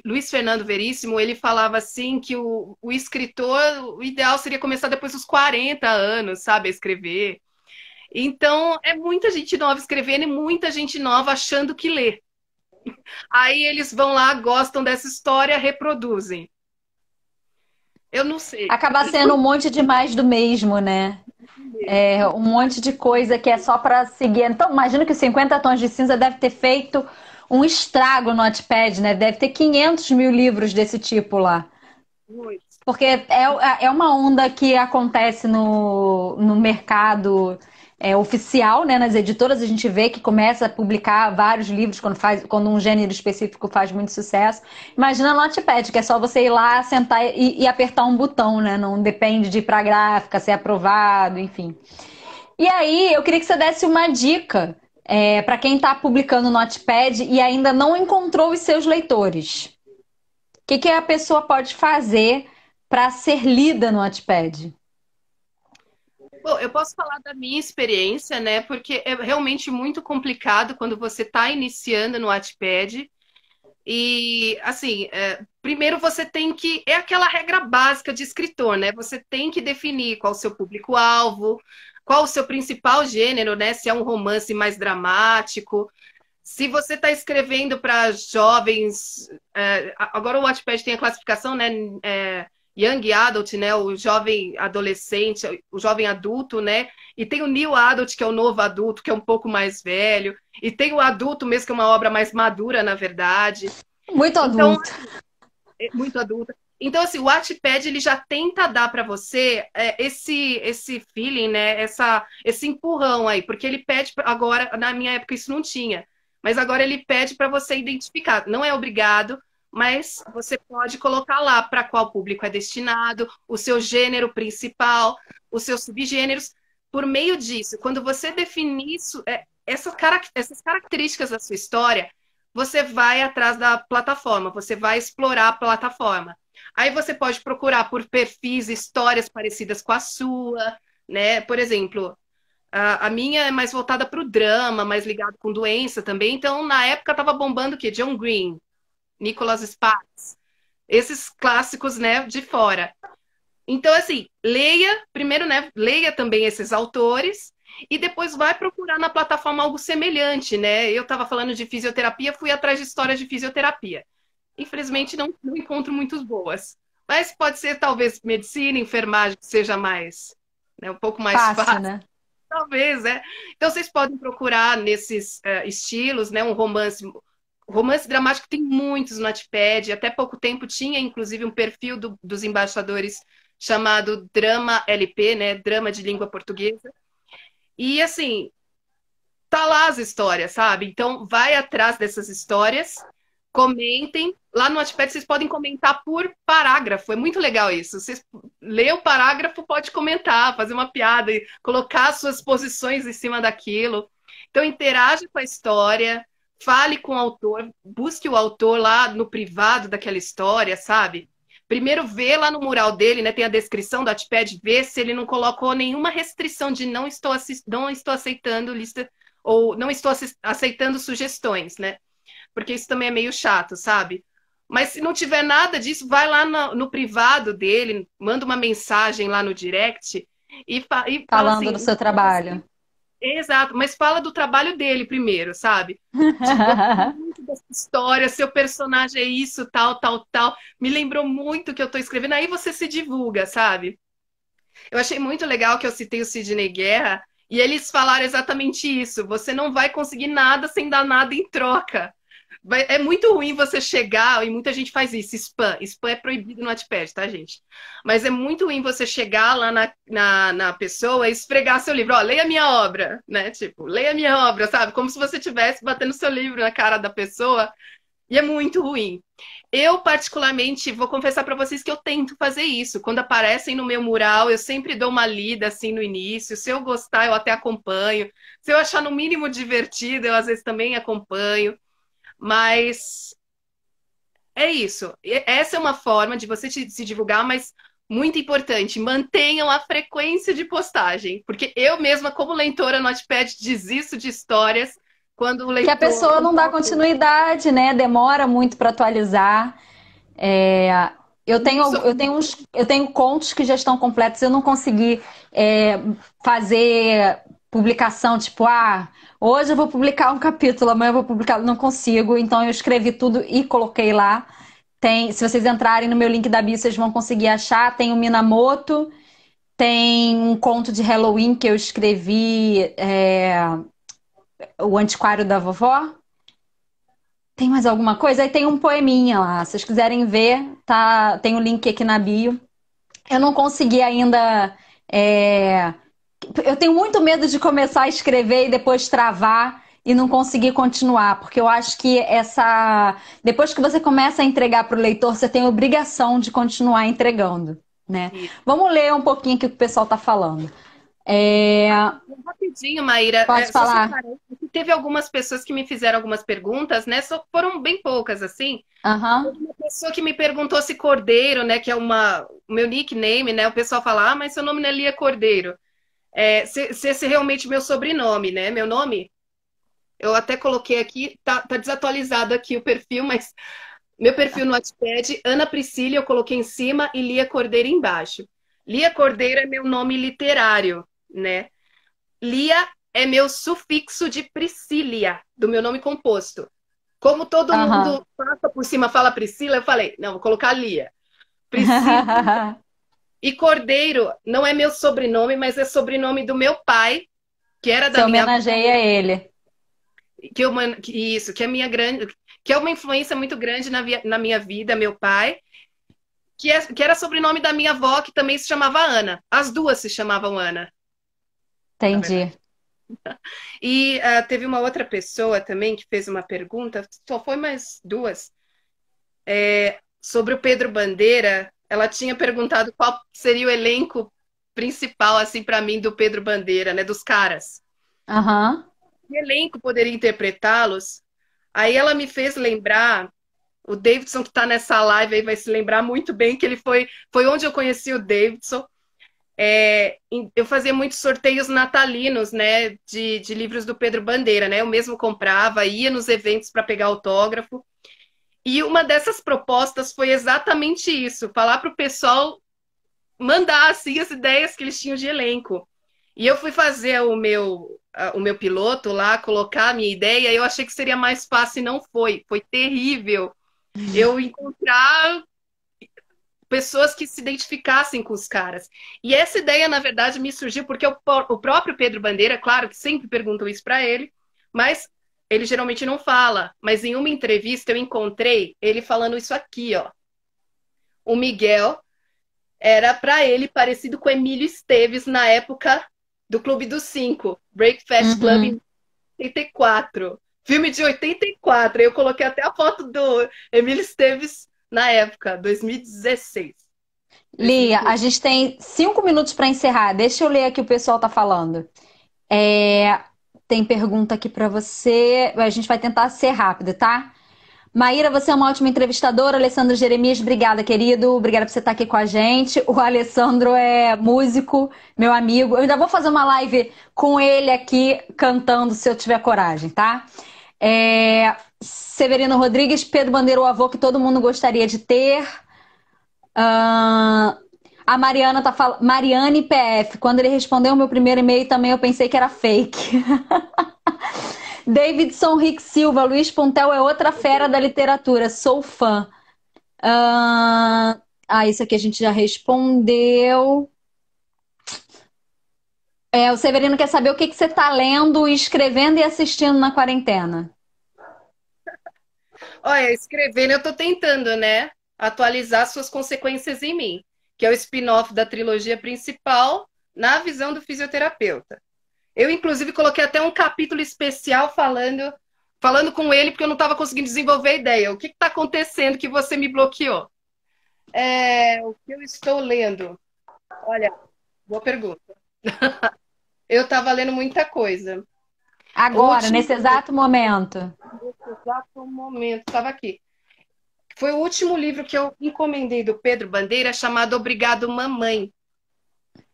Luiz Fernando Veríssimo, ele falava assim que o escritor, o ideal seria começar depois dos 40 anos, sabe, a escrever. Então, é muita gente nova escrevendo e muita gente nova achando que lê. Aí eles vão lá, gostam dessa história, reproduzem. Eu não sei. Acaba sendo um monte de mais do mesmo, né? É um monte de coisa que é só para seguir. Então, imagino que o 50 Tons de Cinza deve ter feito um estrago no Wattpad, né? Deve ter 500 mil livros desse tipo lá. Muito. Porque é uma onda que acontece no mercado oficial, né? Nas editoras, a gente vê que começa a publicar vários livros quando um gênero específico faz muito sucesso. Imagina no Wattpad, que é só você ir lá, sentar e apertar um botão, né? Não depende de ir pra gráfica, ser aprovado, enfim. E aí, eu queria que você desse uma dica para quem está publicando no Wattpad e ainda não encontrou os seus leitores. O que a pessoa pode fazer para ser lida no Wattpad? Bom, eu posso falar da minha experiência, né? Porque é realmente muito complicado quando você está iniciando no Wattpad. E, assim, primeiro você tem que. É aquela regra básica de escritor, né? Você tem que definir qual o seu público-alvo, qual o seu principal gênero, né? Se é um romance mais dramático. Se você está escrevendo para jovens. Agora o Wattpad tem a classificação, né? Young Adult, né? O jovem adolescente, o jovem adulto, né? E tem o New Adult, que é o novo adulto, que é um pouco mais velho. E tem o adulto mesmo, que é uma obra mais madura, na verdade. Muito Então, adulto. é muito adulta. Então, assim, o Wattpad, ele já tenta dar para você esse feeling, né? Esse empurrão aí. Porque ele pede, agora, na minha época isso não tinha. Mas agora ele pede para você identificar. Não é obrigado, mas você pode colocar lá para qual público é destinado, o seu gênero principal, os seus subgêneros. Por meio disso, quando você definir isso, essas características da sua história, você vai atrás da plataforma, você vai explorar a plataforma. Aí você pode procurar por perfis, histórias parecidas com a sua, né? Por exemplo, a minha é mais voltada para o drama, mais ligado com doença também. Então, na época, estava bombando o quê? John Green, Nicholas Sparks, esses clássicos, né, de fora. Então, assim, leia, primeiro, né, leia também esses autores e depois vai procurar na plataforma algo semelhante, né? Eu estava falando de fisioterapia, fui atrás de histórias de fisioterapia. Infelizmente, não encontro muitas boas. Mas pode ser, talvez, medicina, enfermagem, que seja mais, né, um pouco mais Fácil, fácil. né? Talvez, é. Então, vocês podem procurar nesses estilos, né? Um romance romance dramático tem muitos no Wattpad. Até pouco tempo tinha, inclusive, um perfil dos embaixadores chamado Drama LP, né? Drama de língua portuguesa. E, assim, tá lá as histórias, sabe? Então, vai atrás dessas histórias, comentem. Lá no Wattpad vocês podem comentar por parágrafo. É muito legal isso. Vocês lê o parágrafo, pode comentar, fazer uma piada e colocar suas posições em cima daquilo. Então, interage com a história, fale com o autor, busque o autor lá no privado daquela história, sabe? Primeiro vê lá no mural dele, né? Tem a descrição do Wattpad, vê se ele não colocou nenhuma restrição de não estou aceitando lista ou não estou aceitando sugestões, né? Porque isso também é meio chato, sabe? Mas se não tiver nada disso, vai lá no privado dele, manda uma mensagem lá no direct e fala Falando assim. do seu trabalho. Exato, mas fala do trabalho dele primeiro, sabe? Tipo, gostei muito dessa história, seu personagem é isso, tal, tal, tal. Me lembrou muito o que eu tô escrevendo. Aí você se divulga, sabe? Eu achei muito legal que eu citei o Sidney Guerra e eles falaram exatamente isso. Você não vai conseguir nada sem dar nada em troca. É muito ruim você chegar, e muita gente faz isso, spam. Spam é proibido no Wattpad, tá, gente? Mas é muito ruim você chegar lá na pessoa e esfregar seu livro. Ó, leia minha obra, né? Tipo, leia minha obra, sabe? Como se você estivesse batendo seu livro na cara da pessoa. E é muito ruim. Eu, particularmente, vou confessar para vocês que eu tento fazer isso. Quando aparecem no meu mural, eu sempre dou uma lida assim no início. Se eu gostar, eu até acompanho. Se eu achar no mínimo divertido, eu às vezes também acompanho. Mas é isso. Essa é uma forma de você se divulgar, mas muito importante, mantenham a frequência de postagem. Porque eu mesma, como leitora no Wattpad, desisto de histórias quando o Que a leitor... pessoa não dá continuidade, né? Demora muito para atualizar. É, eu tenho contos que já estão completos. Eu não consegui fazer publicação, tipo, hoje eu vou publicar um capítulo, amanhã eu vou publicar. Não consigo, então eu escrevi tudo e coloquei lá. Se vocês entrarem no meu link da bio, vocês vão conseguir achar. Tem o Minamoto, tem um conto de Halloween que eu escrevi, O Antiquário da Vovó. Tem mais alguma coisa? Aí tem um poeminha lá. Se vocês quiserem ver, tá, tem o link aqui na bio. Eu não consegui ainda. Eu tenho muito medo de começar a escrever e depois travar e não conseguir continuar, porque eu acho que depois que você começa a entregar para o leitor, você tem a obrigação de continuar entregando, né? Vamos ler um pouquinho o que o pessoal está falando. Rapidinho, Maíra, Pode só falar. separando. Teve algumas pessoas que me fizeram algumas perguntas, né? Só foram bem poucas, assim. Aham. Teve uma pessoa que me perguntou se Cordeiro, né? Que é o meu nickname, né? O pessoal fala, mas seu nome não é Lia Cordeiro. Se esse é realmente meu sobrenome, né? Meu nome, eu até coloquei aqui, tá desatualizado aqui o perfil, mas meu perfil no Wattpad, Ana Priscila, eu coloquei em cima e Lia Cordeiro embaixo. Lia Cordeiro é meu nome literário, né? Lia é meu sufixo de Priscília, do meu nome composto. Como todo Aham. mundo passa por cima, fala Priscila, eu falei, não, vou colocar Lia. Priscila. E Cordeiro não é meu sobrenome, mas é sobrenome do meu pai, que era Você da minha avó, homenageia ele. que é minha grande, que é uma influência muito grande na minha vida, meu pai, que era sobrenome da minha avó, que também se chamava Ana. As duas se chamavam Ana, na verdade. Entendi. E teve uma outra pessoa também que fez uma pergunta, só foi mais duas, sobre o Pedro Bandeira. Ela tinha perguntado qual seria o elenco principal, assim, para mim, do Pedro Bandeira, né? Dos caras. Aham. Que elenco poderia interpretá-los? Aí ela me fez lembrar, o Davidson que está nessa live aí vai se lembrar muito bem que ele foi onde eu conheci o Davidson. Eu fazia muitos sorteios natalinos, né, de livros do Pedro Bandeira, né? Eu mesmo comprava, ia nos eventos para pegar autógrafo. E uma dessas propostas foi exatamente isso, falar para o pessoal mandar assim as ideias que eles tinham de elenco. E eu fui fazer o meu piloto lá, colocar a minha ideia, e eu achei que seria mais fácil e não foi. Foi terrível eu encontrar pessoas que se identificassem com os caras. E essa ideia, na verdade, me surgiu porque o próprio Pedro Bandeira, claro que sempre perguntam isso para ele, mas ele geralmente não fala, mas em uma entrevista eu encontrei ele falando isso aqui, ó. O Miguel era para ele parecido com Emílio Esteves na época do Clube dos Cinco, Breakfast Club Uhum. em 84. Filme de 84. Eu coloquei até a foto do Emílio Esteves na época, 2016. Lia, a 2015. gente tem 5 minutos para encerrar. Deixa eu ler aqui o pessoal tá falando. É, tem pergunta aqui para você. A gente vai tentar ser rápido, tá? Maíra, você é uma ótima entrevistadora. Alessandro Jeremias, obrigada, querido. Obrigada por você estar aqui com a gente. O Alessandro é músico, meu amigo. Eu ainda vou fazer uma live com ele aqui cantando, se eu tiver coragem, tá? Severino Rodrigues, Pedro Bandeira, o avô que todo mundo gostaria de ter. A Mariana tá falando. Mariane PF, quando ele respondeu o meu primeiro e-mail também eu pensei que era fake. Davidson Rick Silva, Luiz Puntel é outra fera da literatura, sou fã. Isso aqui a gente já respondeu. O Severino quer saber o que você tá lendo, escrevendo e assistindo na quarentena. Olha, escrevendo eu tô tentando, né? Atualizar suas consequências em mim, que é o spin-off da trilogia principal na visão do fisioterapeuta. Eu, inclusive, coloquei até um capítulo especial falando com ele, porque eu não estava conseguindo desenvolver a ideia. O que está acontecendo que você me bloqueou? O que eu estou lendo? Olha, boa pergunta. Eu estava lendo muita coisa. O Agora, último, nesse exato momento. nesse exato momento, estava aqui. Foi o último livro que eu encomendei do Pedro Bandeira, chamado Obrigado, Mamãe,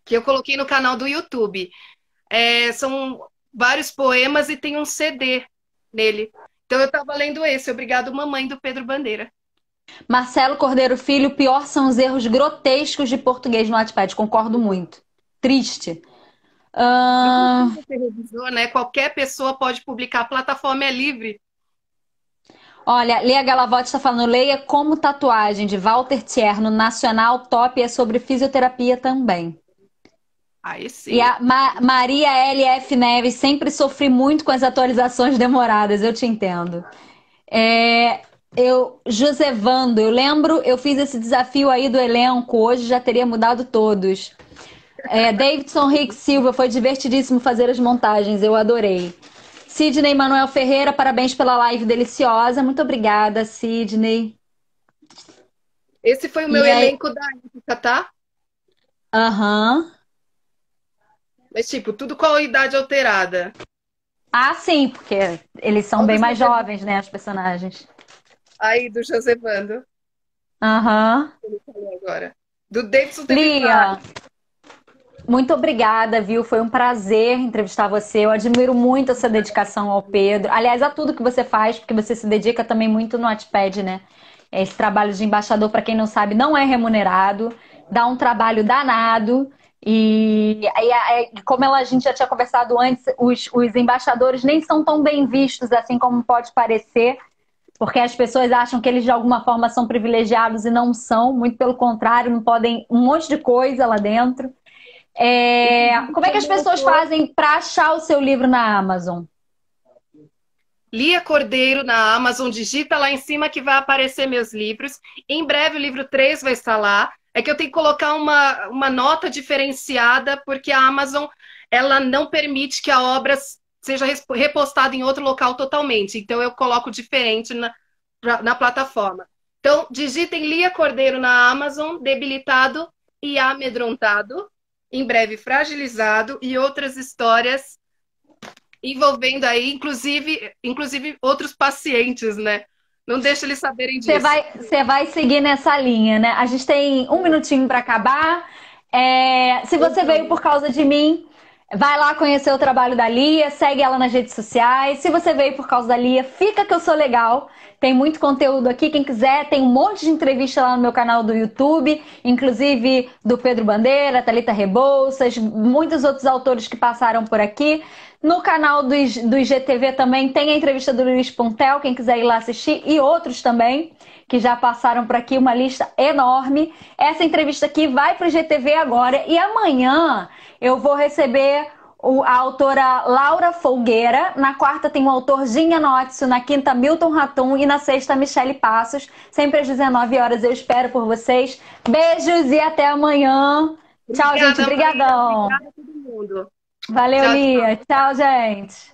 que eu coloquei no canal do YouTube. São vários poemas e tem um CD nele. Então eu estava lendo esse, Obrigado, Mamãe, do Pedro Bandeira. Marcelo Cordeiro Filho, o pior são os erros grotescos de português no Wattpad. Concordo muito. Triste. Não Ahn, precisa ser revisor, né? Qualquer pessoa pode publicar, a plataforma é livre. Olha, Leia Galavotti está falando, leia Como Tatuagem, de Walter Thier, no Nacional Top, é sobre fisioterapia também. Aí E sim. a Maria LF Neves, sempre sofri muito com as atualizações demoradas, eu te entendo. Josevando, eu lembro, eu fiz esse desafio aí do elenco, hoje já teria mudado todos. Davidson Rick Silva, foi divertidíssimo fazer as montagens, eu adorei. Sidney Manuel Ferreira, parabéns pela live deliciosa. Muito obrigada, Sidney. Esse foi o meu E aí, elenco da época, tá? aham. Mas, tipo, tudo com a idade alterada. Ah, sim, porque eles são Olha o bem do mais José, jovens, né, os personagens. aí, do Josevando, Aham. que ele falou agora. Do Davidson teve Lia, vários. muito obrigada, viu? Foi um prazer entrevistar você. Eu admiro muito essa dedicação ao Pedro. Aliás, a tudo que você faz, porque você se dedica também muito no Wattpad, né? Esse trabalho de embaixador, para quem não sabe, não é remunerado, dá um trabalho danado. E aí, como a gente já tinha conversado antes, os embaixadores nem são tão bem vistos assim como pode parecer, porque as pessoas acham que eles de alguma forma são privilegiados e não são, muito pelo contrário, não podem um monte de coisa lá dentro. Inclusive, Como é que as como pessoas autor, fazem para achar o seu livro na Amazon? Lia Cordeiro na Amazon, digita lá em cima que vai aparecer meus livros. Em breve o livro 3 vai estar lá. É que eu tenho que colocar uma nota diferenciada, porque a Amazon ela não permite que a obra seja repostada em outro local totalmente. Então eu coloco diferente na plataforma. Então, digitem Lia Cordeiro na Amazon, debilitado e amedrontado, em breve fragilizado e outras histórias envolvendo aí, inclusive outros pacientes, né? Não deixa eles saberem disso. Você vai seguir nessa linha, né? A gente tem um minutinho para acabar. Se você veio por causa de mim, vai lá conhecer o trabalho da Lia, segue ela nas redes sociais. Se você veio por causa da Lia, fica que eu sou legal. Tem muito conteúdo aqui. Quem quiser, tem um monte de entrevista lá no meu canal do YouTube, inclusive do Pedro Bandeira, Thalita Rebouças, muitos outros autores que passaram por aqui. No canal do IGTV também tem a entrevista do Luiz Puntel, quem quiser ir lá assistir, e outros também, que já passaram por aqui, uma lista enorme. Essa entrevista aqui vai para o IGTV agora, e amanhã eu vou receber a autora Laura Folgueira, na quarta tem o autor Ginha Notso, na quinta Milton Ratum e na sexta Michele Passos. Sempre às 19 horas eu espero por vocês. Beijos e até amanhã. Tchau, gente. Obrigada, Maíra. Brigadão. Obrigada a todo mundo. Valeu, Tchau, tchau. Lia. Tchau, gente.